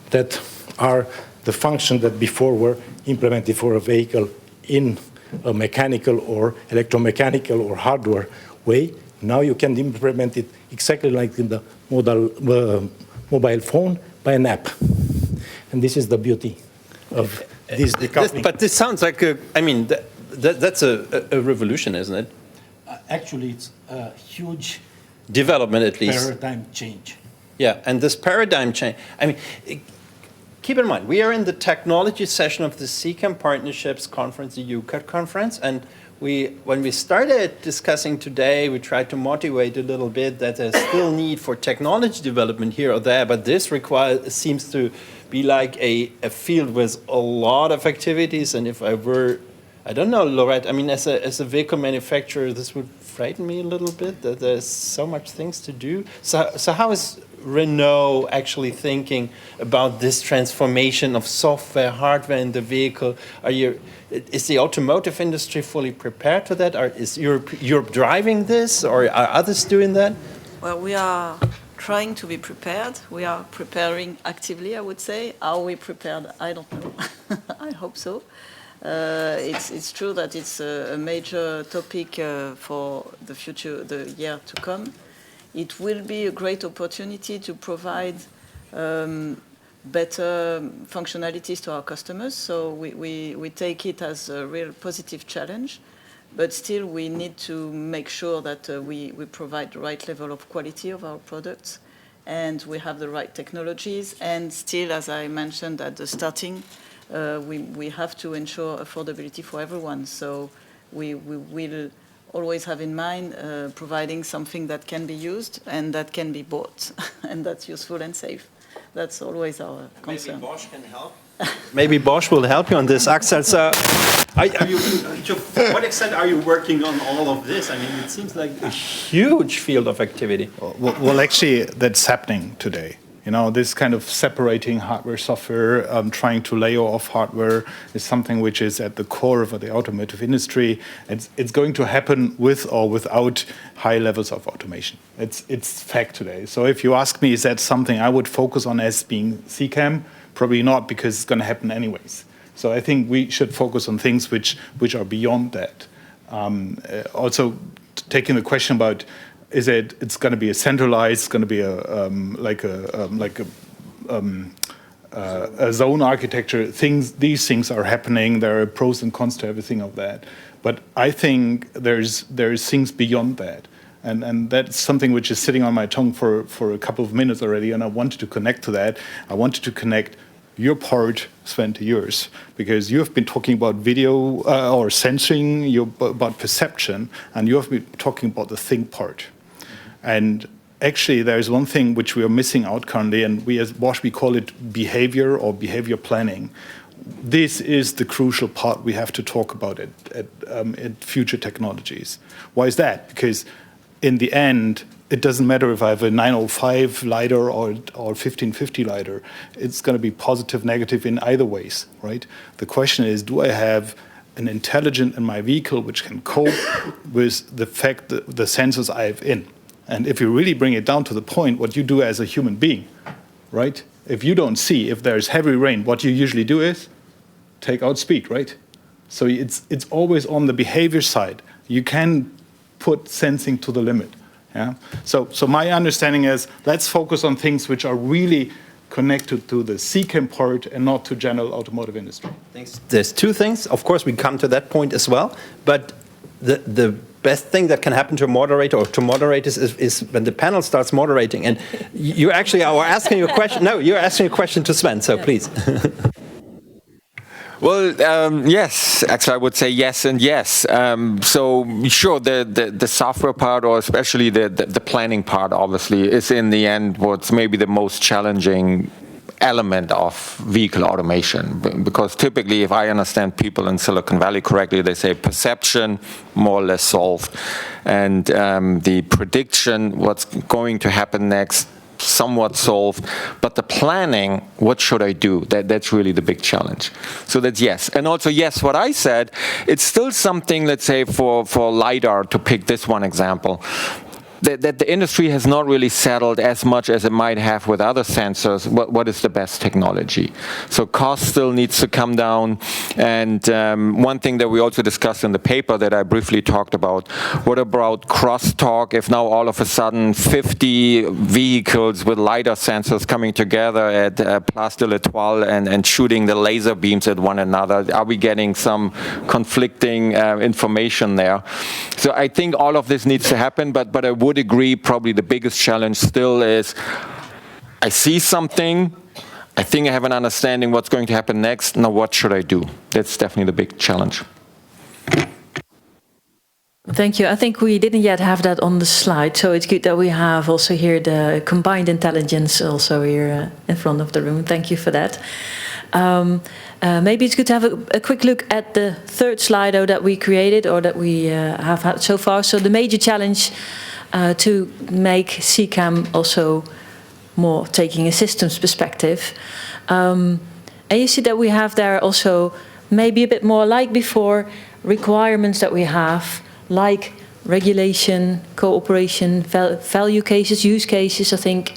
that are the functions that before were implemented for a vehicle in a mechanical or electromechanical or hardware way. Now you can implement it exactly like in the mobile phone by an app. And this is the beauty of this decoupling. But this sounds like that's a revolution, isn't it? Actually, it's a huge development, at least. Paradigm change. Yeah, and this paradigm change, keep in mind, we are in the technology session of the CCAM Partnerships Conference, the EUCAD conference, and when we started discussing today, we tried to motivate a little bit that there's still need for technology development here or there, but this seems to be like a field with a lot of activities, and if I were, I don't know, Laurette, as a vehicle manufacturer, this would frighten me a little bit, that there's so much things to do. So how is Renault actually thinking about this transformation of software, hardware in the vehicle? Is the automotive industry fully prepared to that? Is Europe driving this, or are others doing that? Well, we are trying to be prepared. We are preparing actively, I would say. Are we prepared? I don't know. I hope so. It's true that it's a major topic for the future, the year to come. It will be a great opportunity to provide better functionalities to our customers. So we take it as a real positive challenge, but still we need to make sure that we provide the right level of quality of our products, and we have the right technologies. And still, as I mentioned at the starting, we have to ensure affordability for everyone. So we will always have in mind providing something that can be used and that can be bought and that's useful and safe. That's always our concern. Maybe Bosch can help. Maybe Bosch will help you on this, Axel. So, to what extent are you working on all of this? It seems like a huge field of activity. Well, actually, that's happening today. This kind of separating hardware, software, trying to layer off hardware is something which is at the core of the automotive industry. It's going to happen with or without high levels of automation. It's fact today. So if you ask me, is that something I would focus on as being CCAM? Probably not, because it's going to happen anyways. So I think we should focus on things which are beyond that. Also, taking the question about, it's going to be a centralized, going to be a zone architecture. These things are happening. There are pros and cons to everything of that. But I think there's things beyond that, and that's something which is sitting on my tongue for a couple of minutes already. And I wanted to connect to that. I wanted to connect your part, Sven, to yours, because you have been talking about video or sensing, about perception, and you have been talking about the think part. And actually, there is one thing which we are missing out currently, and we as Bosch, we call it behavior or behavior planning. This is the crucial part we have to talk about at future technologies. Why is that? Because in the end, it doesn't matter if I have a 905 LiDAR or 1550 LiDAR. It's going to be positive, negative in either ways, right? The question is, do I have an intelligent in my vehicle which can cope with the fact that the sensors I have in? And if you really bring it down to the point, what you do as a human being, right? If you don't see, if there's heavy rain, what you usually do is take out speed, right? So it's always on the behavior side. You can put sensing to the limit. Yeah. So my understanding is, let's focus on things which are really connected to the CCAM part and not to general automotive industry. Thanks. There's two things. Of course, we come to that point as well. But the best thing that can happen to a moderator or to moderators is when the panel starts moderating. And you actually are asking a question. No, you're asking a question to Sven. So please. Well, yes. Actually, I would say yes and yes. So sure, the software part, or especially the planning part, obviously, is in the end what's maybe the most challenging element of vehicle automation. Because typically, if I understand people in Silicon Valley correctly, they say perception, more or less solved. And the prediction, what's going to happen next, somewhat solved, but the planning, what should I do? That's really the big challenge. So that's yes. And also yes, what I said, it's still something, let's say for LiDAR, to pick this one example, that the industry has not really settled as much as it might have with other sensors. What is the best technology? So cost still needs to come down. And one thing that we also discussed in the paper that I briefly talked about, what about crosstalk? If now all of a sudden 50 vehicles with LiDAR sensors coming together at Place de l'Étoile and shooting the laser beams at one another, are we getting some conflicting information there? So I think all of this needs to happen, but I would agree probably the biggest challenge still is I see something, I think I have an understanding what's going to happen next, now what should I do? That's definitely the big challenge. Thank you. I think we didn't yet have that on the slide, so it's good that we have also here the combined intelligence also here in front of the room. Thank you for that. Maybe it's good to have a quick look at the third Slido that we created or that we have had so far. So the major challenge to make CCAM also more taking a systems perspective. And you see that we have there also maybe a bit more like before, requirements that we have, like regulation, cooperation, value cases, use cases, I think.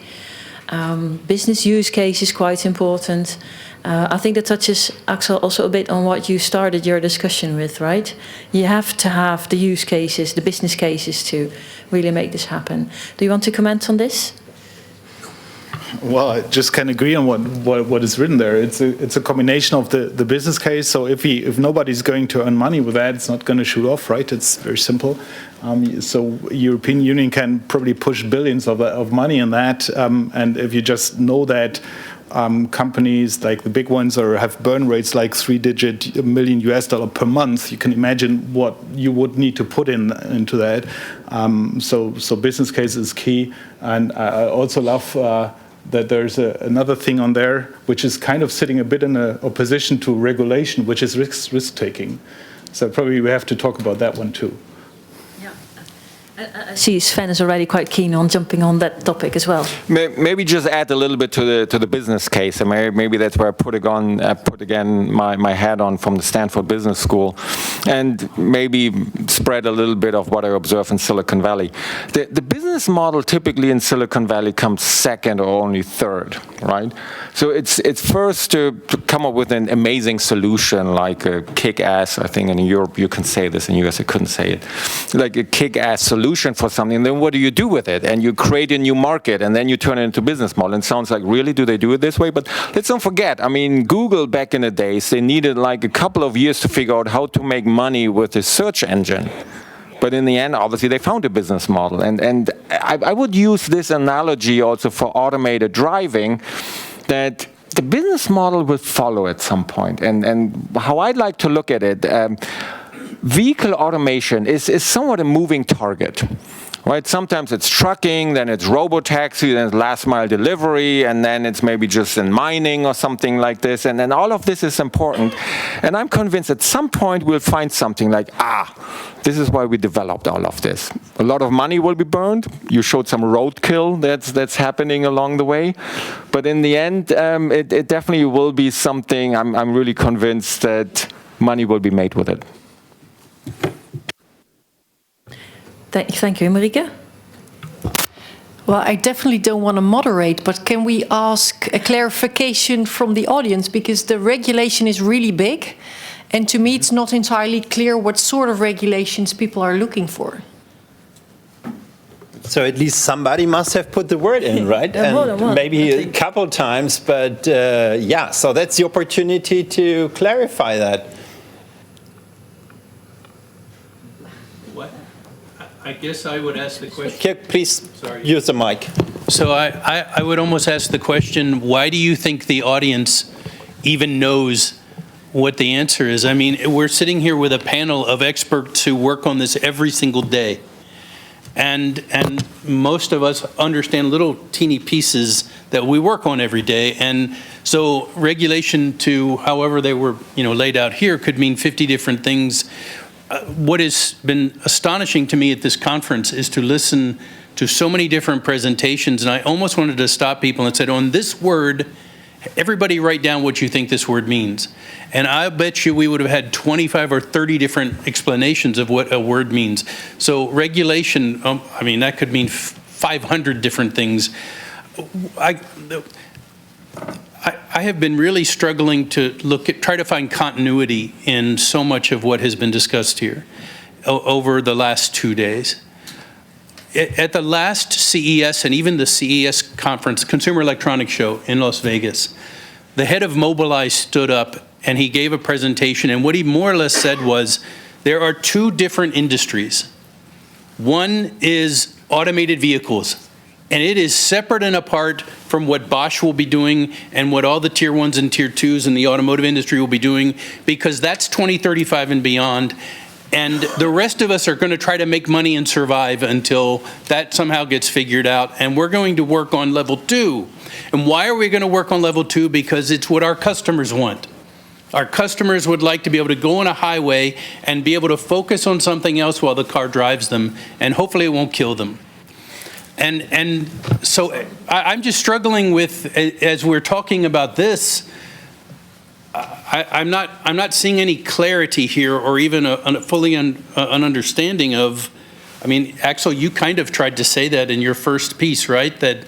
Business use case is quite important. I think that touches, Axel, also a bit on what you started your discussion with, right? You have to have the use cases, the business cases to really make this happen. Do you want to comment on this? Well, I just can agree on what is written there. It's a combination of the business case. So if nobody's going to earn money with that, it's not going to shoot off, right? It's very simple. So European Union can probably push billions of money in that. And if you just know that companies like the big ones have burn rates like $3-digit million US per month, you can imagine what you would need to put into that. So business case is key. And I also love that there's another thing on there which is kind of sitting a bit in opposition to regulation, which is risk-taking. So probably we have to talk about that one too. I see Sven is already quite keen on jumping on that topic as well. Maybe just add a little bit to the business case, and maybe that's where I put again my hat on from the Stanford Business School, and maybe spread a little bit of what I observe in Silicon Valley. The business model typically in Silicon Valley comes second or only third, right? So it's first to come up with an amazing solution, like a kick-ass. I think in Europe you can say this, in the US I couldn't say it, like a kick-ass solution for something, then what do you do with it? And you create a new market, and then you turn it into a business model. And it sounds like, really, do they do it this way? But let's not forget, I mean, Google back in the days, they needed like a couple of years to figure out how to make money with the search engine. But in the end, obviously, they found a business model. And I would use this analogy also for automated driving, that the business model will follow at some point. And how I'd like to look at it, vehicle automation is somewhat a moving target, right? Sometimes it's trucking, then it's robotaxi, then it's last mile delivery, and then it's maybe just in mining or something like this. And then all of this is important. And I'm convinced at some point we'll find something like, this is why we developed all of this. A lot of money will be burned. You showed some roadkill that's happening along the way. But in the end, it definitely will be something, I'm really convinced that money will be made with it. Thank you, Marike. Well, I definitely don't want to moderate, but can we ask a clarification from the audience? Because the regulation is really big, and to me it's not entirely clear what sort of regulations people are looking for. So at least somebody must have put the word in, right? And maybe a couple times, but yeah, so that's the opportunity to clarify that. I guess I would ask the question. Please use the mic. So I would almost ask the question, why do you think the audience even knows what the answer is. I mean, we're sitting here with a panel of experts who work on this every single day. And most of us understand little teeny pieces that we work on every day. And so regulation to however they were, laid out here could mean 50 different things. What has been astonishing to me at this conference is to listen to so many different presentations. And I almost wanted to stop people and said, on this word, everybody write down what you think this word means. And I bet you we would have had 25 or 30 different explanations of what a word means. So regulation, that could mean 500 different things. I have been really struggling to try to find continuity in so much of what has been discussed here over the last 2 days. At the last CES and even the CES conference, Consumer Electronics Show in Las Vegas, the head of Mobileye stood up and he gave a presentation, and what he more or less said was, there are two different industries. One is automated vehicles, and it is separate and apart from what Bosch will be doing and what all the tier ones and tier twos in the automotive industry will be doing, because that's 2035 and beyond. And the rest of us are going to try to make money and survive until that somehow gets figured out. And we're going to work on level 2. And why are we going to work on level 2? Because it's what our customers want. Our customers would like to be able to go on a highway and be able to focus on something else while the car drives them, and hopefully it won't kill them. And so I'm just struggling with, as we're talking about this, I'm not seeing any clarity here, or even an understanding of. I mean, Axel, you kind of tried to say that in your first piece, right? That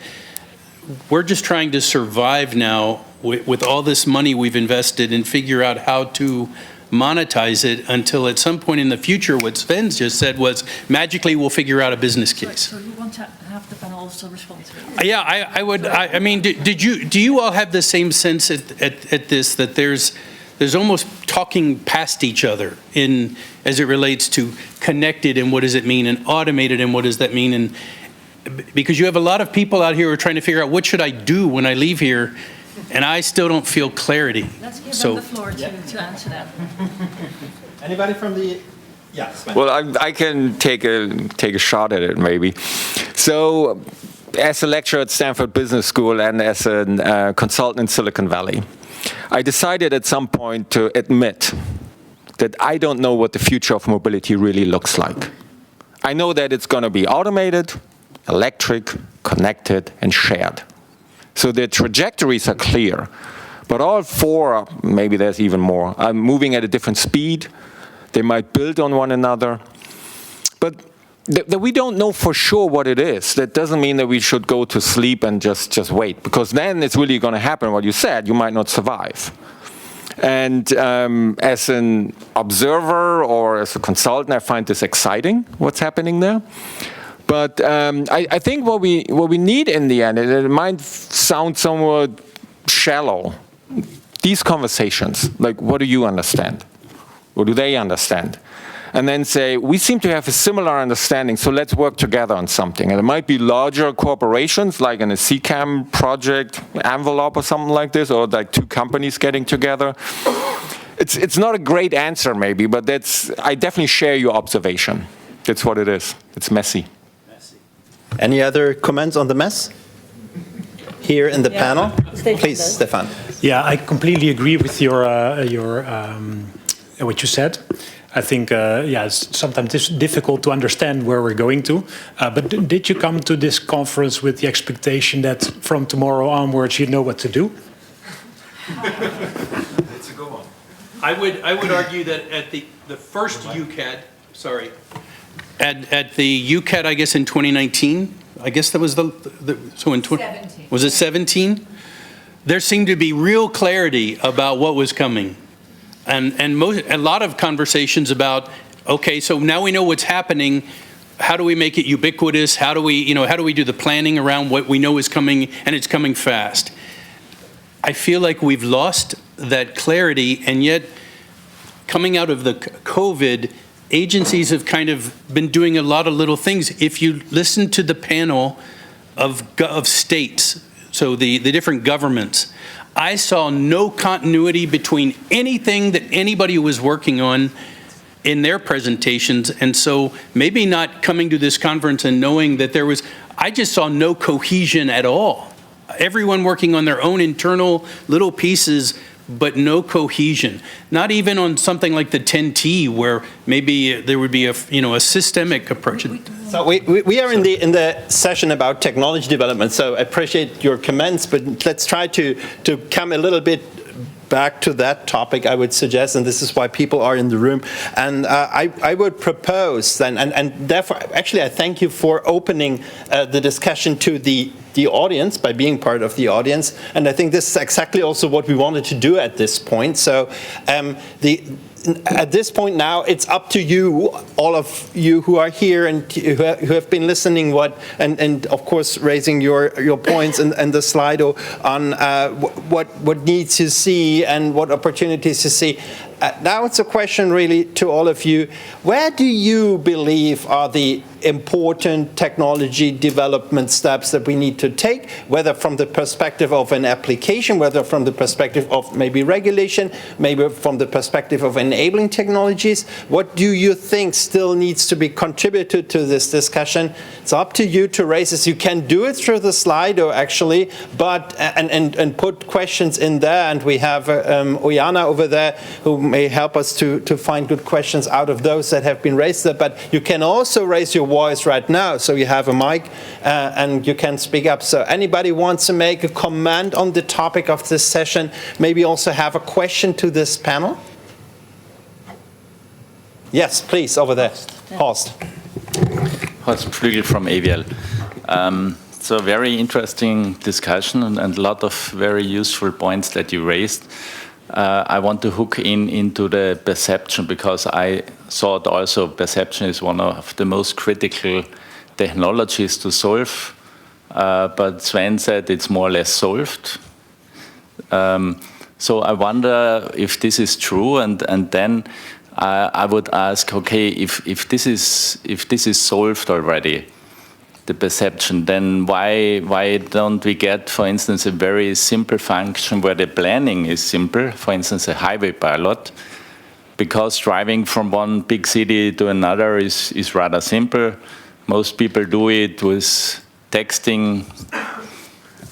we're just trying to survive now with all this money we've invested and figure out how to monetize it until at some point in the future, what Sven just said was, magically we'll figure out a business case. So you want to have the panel also respond to it? Yeah, I would. I mean, do you all have the same sense at this, that there's almost talking past each other as it relates to connected and what does it mean, and automated and what does that mean, and because you have a lot of people out here who are trying to figure out what should I do when I leave here, and I still don't feel clarity. Let's give them the floor to answer that. Anybody from the... Yeah, Sven. Well, I can take a shot at it, maybe. So, as a lecturer at Stanford Business School and as a consultant in Silicon Valley, I decided at some point to admit that I don't know what the future of mobility really looks like. I know that it's going to be automated, electric, connected, and shared. So the trajectories are clear, but all four, maybe there's even more, are moving at a different speed. They might build on one another, but that we don't know for sure what it is. That doesn't mean that we should go to sleep and just wait, because then it's really going to happen what you said. You might not survive. And as an observer or as a consultant, I find this exciting, what's happening there. But I think what we need in the end, it might sound somewhat shallow, these conversations, like what do you understand? What do they understand? And then say, we seem to have a similar understanding, so let's work together on something. And it might be larger corporations, like in a CCAM project envelope or something like this, or like two companies getting together. It's not a great answer maybe, but I definitely share your observation. That's what it is. It's messy. Any other comments on the mess? Here in the panel? Please, Stefan. Yeah, I completely agree with your what you said. I think, it's sometimes difficult to understand where we're going to. But did you come to this conference with the expectation that from tomorrow onwards you know what to do? It's a good one. I would argue that at the first EUCAD, at the EUCAD, I guess in 2019, I guess that was so in 17. Was it 17? There seemed to be real clarity about what was coming. And a lot of conversations about, okay, so now we know what's happening. How do we make it ubiquitous? How do we do the planning around what we know is coming, and it's coming fast? I feel like we've lost that clarity, and yet coming out of the COVID, agencies have kind of been doing a lot of little things. If you listen to the panel of states, so the different governments, I saw no continuity between anything that anybody was working on in their presentations. And so maybe not coming to this conference and knowing that I just saw no cohesion at all. Everyone working on their own internal little pieces, but no cohesion. Not even on something like the 10T, where maybe there would be a systemic approach. So we are in the session about technology development. So I appreciate your comments, but let's try to come a little bit back to that topic, I would suggest, and this is why people are in the room. And I would propose then, and therefore, actually, I thank you for opening the discussion to the audience by being part of the audience. And I think this is exactly also what we wanted to do at this point. So at this point now, it's up to you, all of you who are here and who have been listening, and of course raising your points and the Slido on what needs to see and what opportunities to see. Now it's a question really to all of you. Where do you believe are the important technology development steps that we need to take, whether from the perspective of an application, whether from the perspective of maybe regulation, maybe from the perspective of enabling technologies? What do you think still needs to be contributed to this discussion? It's up to you to raise this. You can do it through the Slido, actually, but and put questions in there. And we have Oyana over there who may help us to find good questions out of those that have been raised there. But you can also raise your voice right now, so you have a mic and you can speak up. So anybody wants to make a comment on the topic of this session, maybe also have a question to this panel? Yes, please, over there. Horst. Horst Flügel from AVL. So very interesting discussion and a lot of very useful points that you raised. I want to hook into the perception, because I thought also perception is one of the most critical technologies to solve. But Sven said it's more or less solved. So I wonder if this is true, and then I would ask, okay, if this is solved already, the perception, then why don't we get, for instance, a very simple function where the planning is simple, for instance, a highway pilot, because driving from one big city to another is rather simple. Most people do it with texting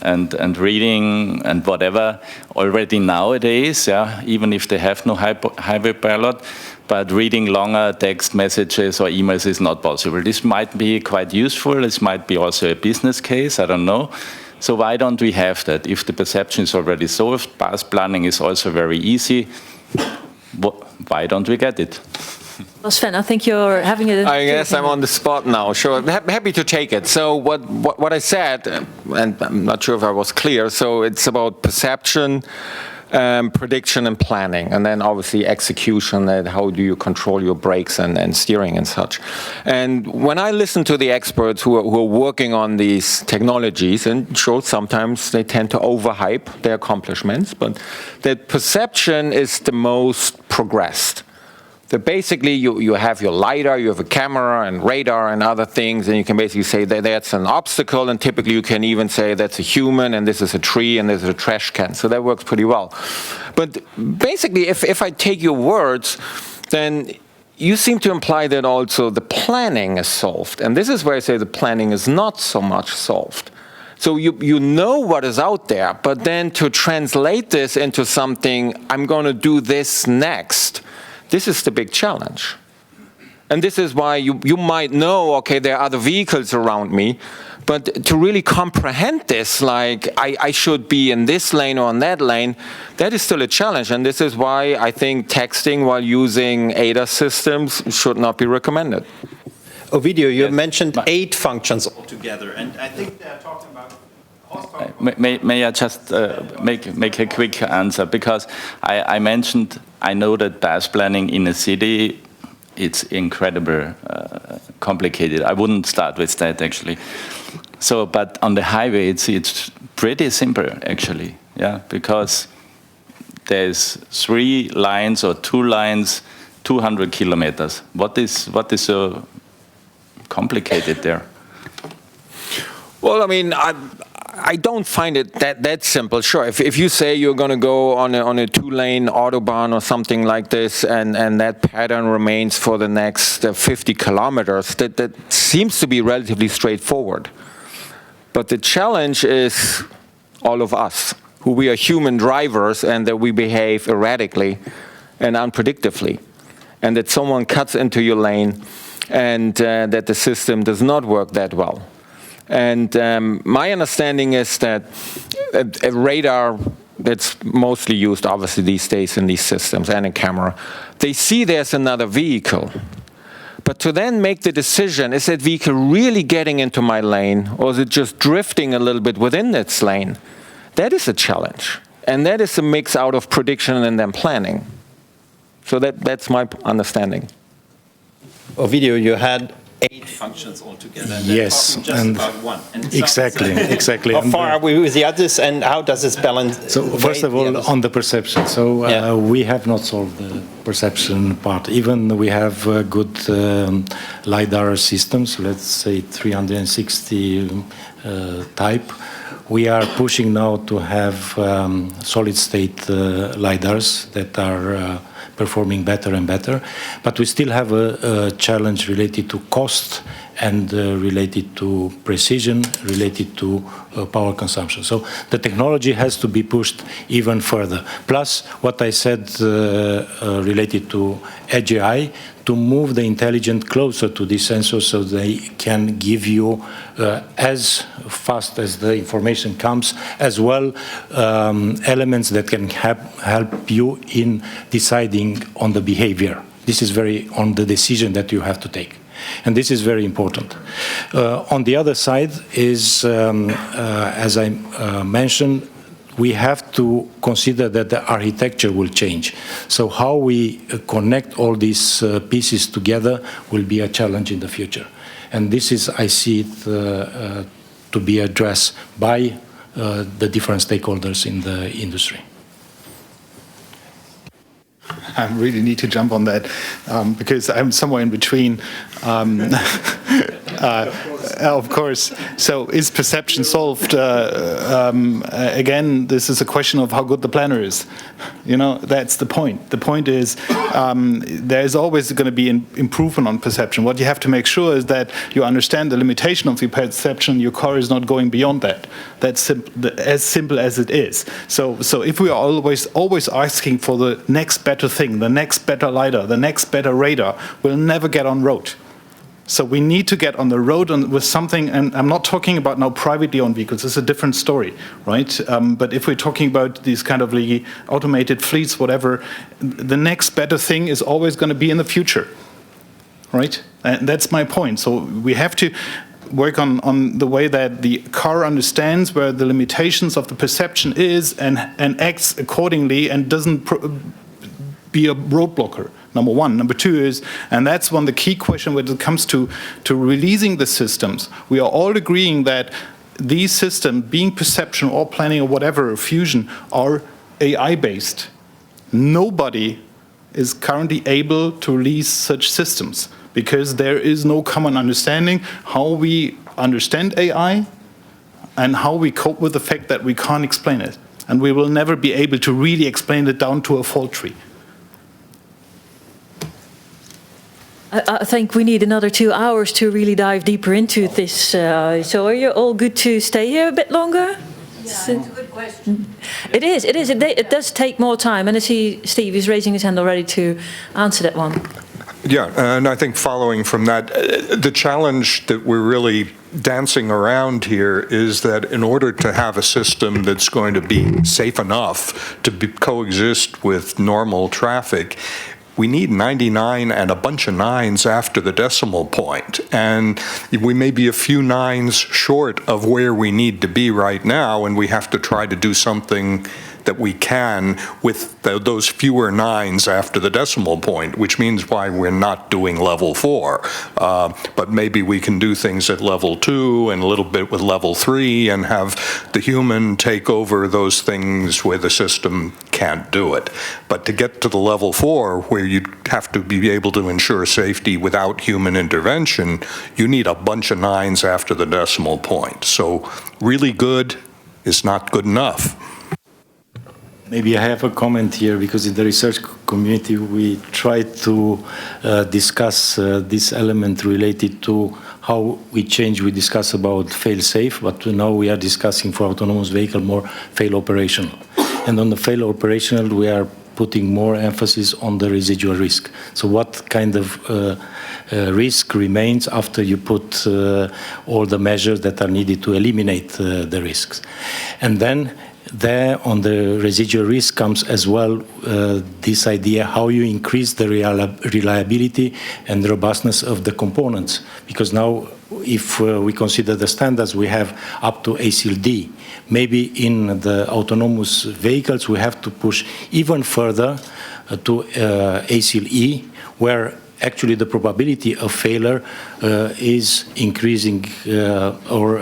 and reading and whatever already nowadays, yeah, even if they have no highway pilot. But reading longer text messages or emails is not possible. This might be quite useful. This might be also a business case. I don't know. So why don't we have that? If the perception is already solved, path planning is also very easy. Why don't we get it? Well, Sven, I think you're having a... I guess I'm on the spot now. Sure, happy to take it. So what I said, and I'm not sure if I was clear, so it's about perception, prediction and planning, and then obviously execution, and how do you control your brakes and steering and such. And when I listen to the experts who are working on these technologies, and sure, sometimes they tend to overhype their accomplishments, but that perception is the most progressed. That basically you have your LiDAR, you have a camera and radar and other things, and you can basically say that that's an obstacle, and typically you can even say that's a human, and this is a tree, and this is a trash can. So that works pretty well. But basically, if I take your words, then you seem to imply that also the planning is solved. And this is where I say the planning is not so much solved. So you know what is out there, but then to translate this into something, I'm going to do this next, this is the big challenge. And this is why you might know, okay, there are other vehicles around me, but to really comprehend this, like I should be in this lane or on that lane, that is still a challenge. And this is why I think texting while using ADAS systems should not be recommended. Ovidio, you mentioned 8 functions altogether, and I think they're talking about... May I just make a quick answer? Because I mentioned, I know that path planning in a city, it's incredibly complicated. I wouldn't start with that, actually. So, but on the highway, it's pretty simple, actually, yeah, because there's 3 lines or 2 lines, 200 kilometers. What is so complicated there? Well, I mean, I don't find it that simple. Sure, if you say you're going to go on a 2-lane autobahn or something like this, and that pattern remains for the next 50 kilometers, that seems to be relatively straightforward. But the challenge is all of us, who we are human drivers, and that we behave erratically and unpredictably, and that someone cuts into your lane, and that the system does not work that well. And my understanding is that a radar that's mostly used, obviously, these days in these systems, and a camera, they see there's another vehicle. But to then make the decision, is that vehicle really getting into my lane, or is it just drifting a little bit within its lane? That is a challenge. And that is a mix out of prediction and then planning. So that's my understanding. Ovidio, you had 8 functions altogether. And yes, just and about one. And exactly. How far are we with the others, and how does this balance? So first of all, on the perception. So we have not solved the perception part. Even we have good LiDAR systems, let's say 360 type. We are pushing now to have solid-state LiDARs that are performing better and better, but we still have a challenge related to cost and related to precision, related to power consumption. So the technology has to be pushed even further. Plus, what I said related to Edge AI, to move the intelligence closer to the sensors so they can give you, as fast as the information comes, as well elements that can help you in deciding on the behavior. This is on the decision that you have to take. And this is very important. On the other side is, as I mentioned, we have to consider that the architecture will change. So how we connect all these pieces together will be a challenge in the future. And this is, I see it to be addressed by the different stakeholders in the industry. I really need to jump on that because I'm somewhere in between. Of course. So is perception solved? Again, this is a question of how good the planner is. You know, that's the point. The point is there's always going to be an improvement on perception. What you have to make sure is that you understand the limitation of the perception. Your car is not going beyond that. That's as simple as it is. So if we are always asking for the next better thing, the next better LiDAR, the next better radar, we'll never get on road. So we need to get on the road with something, and I'm not talking about now privately owned vehicles, it's a different story, right? But if we're talking about these kind of automated fleets, whatever, the next better thing is always going to be in the future, right? And that's my point. So we have to work on the way that the car understands where the limitations of the perception is and acts accordingly and doesn't be a roadblocker. Number one. Number two is, and that's one of the key questions when it comes to releasing the systems, we are all agreeing that these systems, being perception or planning or whatever, or fusion, are AI-based. Nobody is currently able to release such systems because there is no common understanding how we understand AI and how we cope with the fact that we can't explain it. And we will never be able to really explain it down to a fault tree. I think we need another 2 hours to really dive deeper into this. So are you all good to stay here a bit longer? Yeah, it's a good question. It is. It does take more time. And I see Steve is raising his hand already to answer that one. Yeah, and I think following from that, the challenge that we're really dancing around here is that in order to have a system that's going to be safe enough to coexist with normal traffic, we need 99 and a bunch of nines after the decimal point. And we may be a few nines short of where we need to be right now, and we have to try to do something that we can with those fewer nines after the decimal point, which means why we're not doing level 4. But maybe we can do things at level 2 and a little bit with level 3 and have the human take over those things where the system can't do it. But to get to the level 4, where you have to be able to ensure safety without human intervention, you need a bunch of nines after the decimal point. So really good is not good enough. Maybe I have a comment here, because in the research community we try to discuss this element related to how we change. We discuss about fail-safe, but now we are discussing for autonomous vehicle more fail-operational. And on the fail-operational, we are putting more emphasis on the residual risk. So what kind of risk remains after you put all the measures that are needed to eliminate the risks. And then there on the residual risk comes as well this idea how you increase the reliability and robustness of the components. Because now if we consider the standards, we have up to ASIL D. Maybe in the autonomous vehicles we have to push even further to ASIL E, where actually the probability of failure is increasing or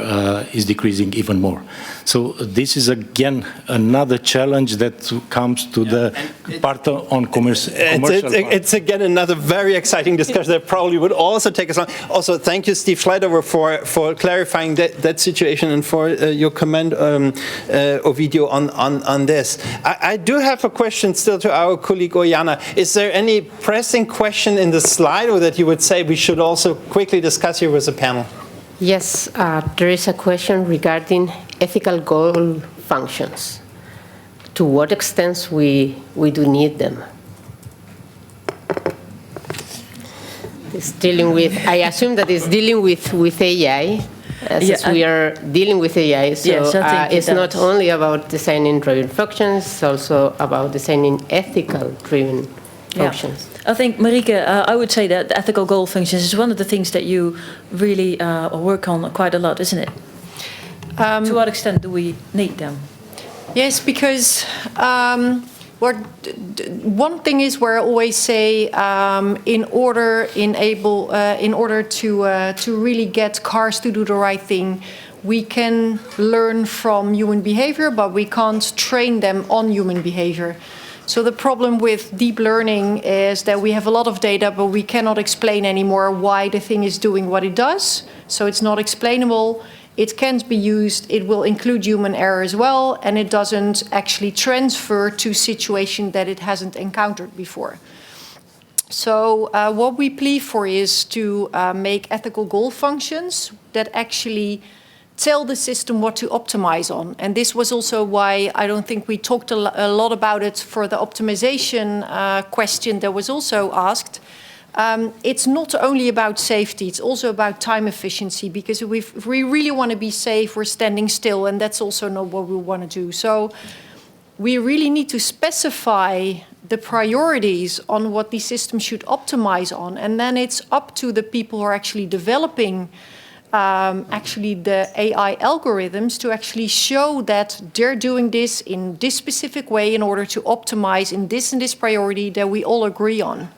is decreasing even more. So this is again another challenge that comes to the part on commercial part. It's again another very exciting discussion that probably would also take us on. Also, thank you, Steve Schleidover, for clarifying that situation and for your comment, Ovidio, on this. I do have a question still to our colleague Oyana. Is there any pressing question in the slide, or that you would say we should also quickly discuss here with the panel? Yes, there is a question regarding ethical goal functions. To what extent we do need them? It's dealing with, I assume that it's dealing with AI, as we are dealing with AI. So yes, it's not only about designing driven functions, it's also about designing ethical driven functions. I think, Marieke, I would say that ethical goal functions is one of the things that you really work on quite a lot, isn't it? To what extent do we need them? Yes, because one thing is where I always say, in order to really get cars to do the right thing, we can learn from human behavior, but we can't train them on human behavior. So the problem with deep learning is that we have a lot of data, but we cannot explain anymore why the thing is doing what it does. So it's not explainable. It can't be used. It will include human error as well, and it doesn't actually transfer to situation that it hasn't encountered before. So what we plead for is to make ethical goal functions that actually tell the system what to optimize on. And this was also why I don't think we talked a lot about it for the optimization question that was also asked. It's not only about safety, it's also about time efficiency, because if we really want to be safe, we're standing still, and that's also not what we want to do. So we really need to specify the priorities on what the system should optimize on, and then it's up to the people who are actually developing actually the AI algorithms to actually show that they're doing this in this specific way in order to optimize in this and this priority that we all agree on.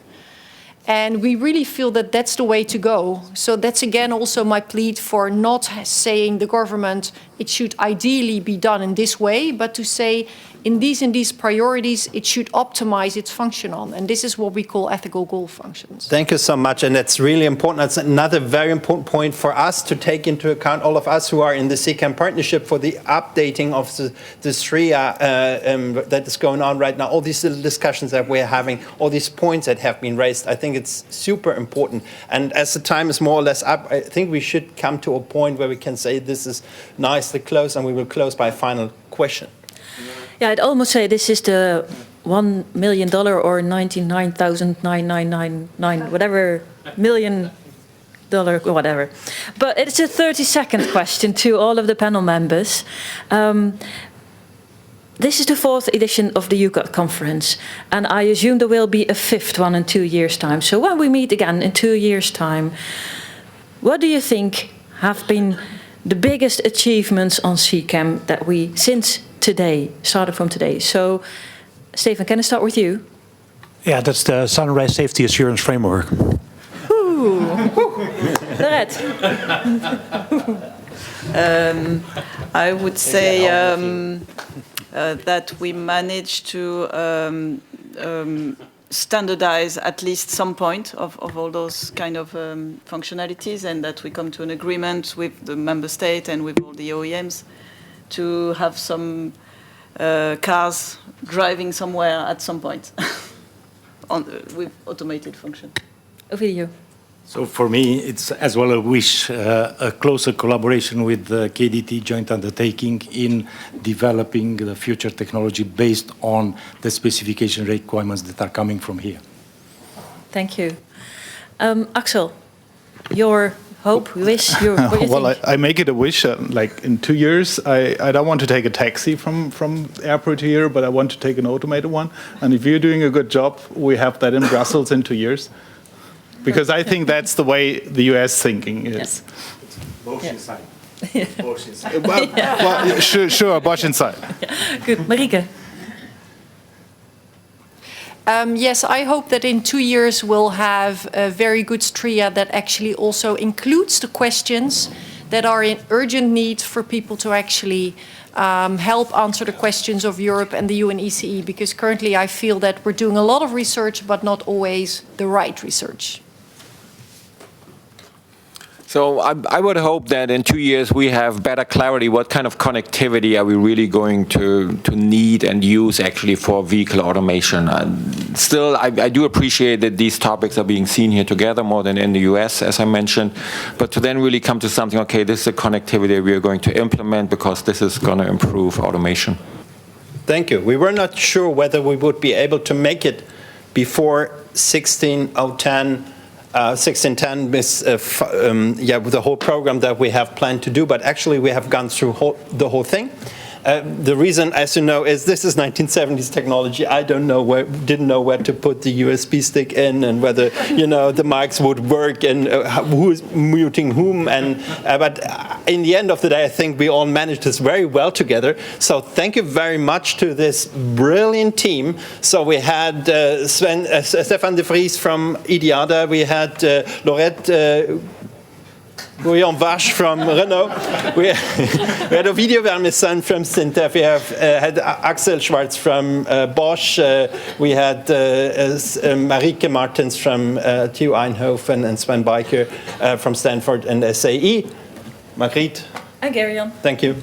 And we really feel that that's the way to go. So that's again also my plea for not saying the government it should ideally be done in this way, but to say in these and these priorities it should optimize its function on. And this is what we call ethical goal functions. Thank you so much, and that's really important. That's another very important point for us to take into account, all of us who are in the CCAM partnership, for the updating of the SRIA that is going on right now, all these little discussions that we're having, all these points that have been raised. I think it's super important. And as the time is more or less up, I think we should come to a point where we can say this is nicely closed, and we will close by a final question. Yeah, I'd almost say this is the $1 million or 99,999 whatever $1 million, whatever. But it's a 30-second question to all of the panel members. This is the 4th edition of the EUCAD conference, and I assume there will be a 5th one in 2 years' time. So when we meet again in 2 years' time, what do you think have been the biggest achievements on CCAM that we, since today, started from today? So, Stefan, can I start with you? Yeah, that's the Sunrise Safety Assurance Framework. I would say that we managed to standardize at least some point of all those kind of functionalities, and that we come to an agreement with the member state and with all the OEMs to have some cars driving somewhere at some point with automated function. Over to you. So for me, it's as well a wish, a closer collaboration with the KDT joint undertaking in developing the future technology based on the specification requirements that are coming from here. Thank you. Axel, your hope, wish, what do you well, think? I make it a wish. Like in 2 years, I don't want to take a taxi from airport here, but I want to take an automated one. And if you're doing a good job, we have that in Brussels in 2 years. Because I think that's the way the US thinking is. Bosch inside. Bosch inside. Well, sure, Bosch inside. Good. Marieke? Yes, I hope that in 2 years we'll have a very good STRIA that actually also includes the questions that are in urgent need for people to actually help answer the questions of Europe and the UNECE, because currently I feel that we're doing a lot of research, but not always the right research. So I would hope that in 2 years we have better clarity. What kind of connectivity are we really going to need and use actually for vehicle automation? Still, I do appreciate that these topics are being seen here together more than in the US, as I mentioned. But to then really come to something, okay, this is a connectivity we are going to implement because this is going to improve automation. Thank you. We were not sure whether we would be able to make it before 1610 with the whole program that we have planned to do, but actually we have gone through the whole thing. The reason, as you know, is this is 1970s technology. I didn't know where to put the USB stick in, and whether the mics would work, and who's muting whom. And but in the end of the day, I think we all managed this very well together. So thank you very much to this brilliant team. So we had Stefan de Vries from IDIADA. We had Laurette Guillaume Vache from Renault. We had Ovidio Vermesan from Syntef. We had Axel Schwarz from Bosch. We had Marieke Martens from TU Eindhoven, and Sven Biker from Stanford and SAE. Margriet. And Gary-Jan. Thank you.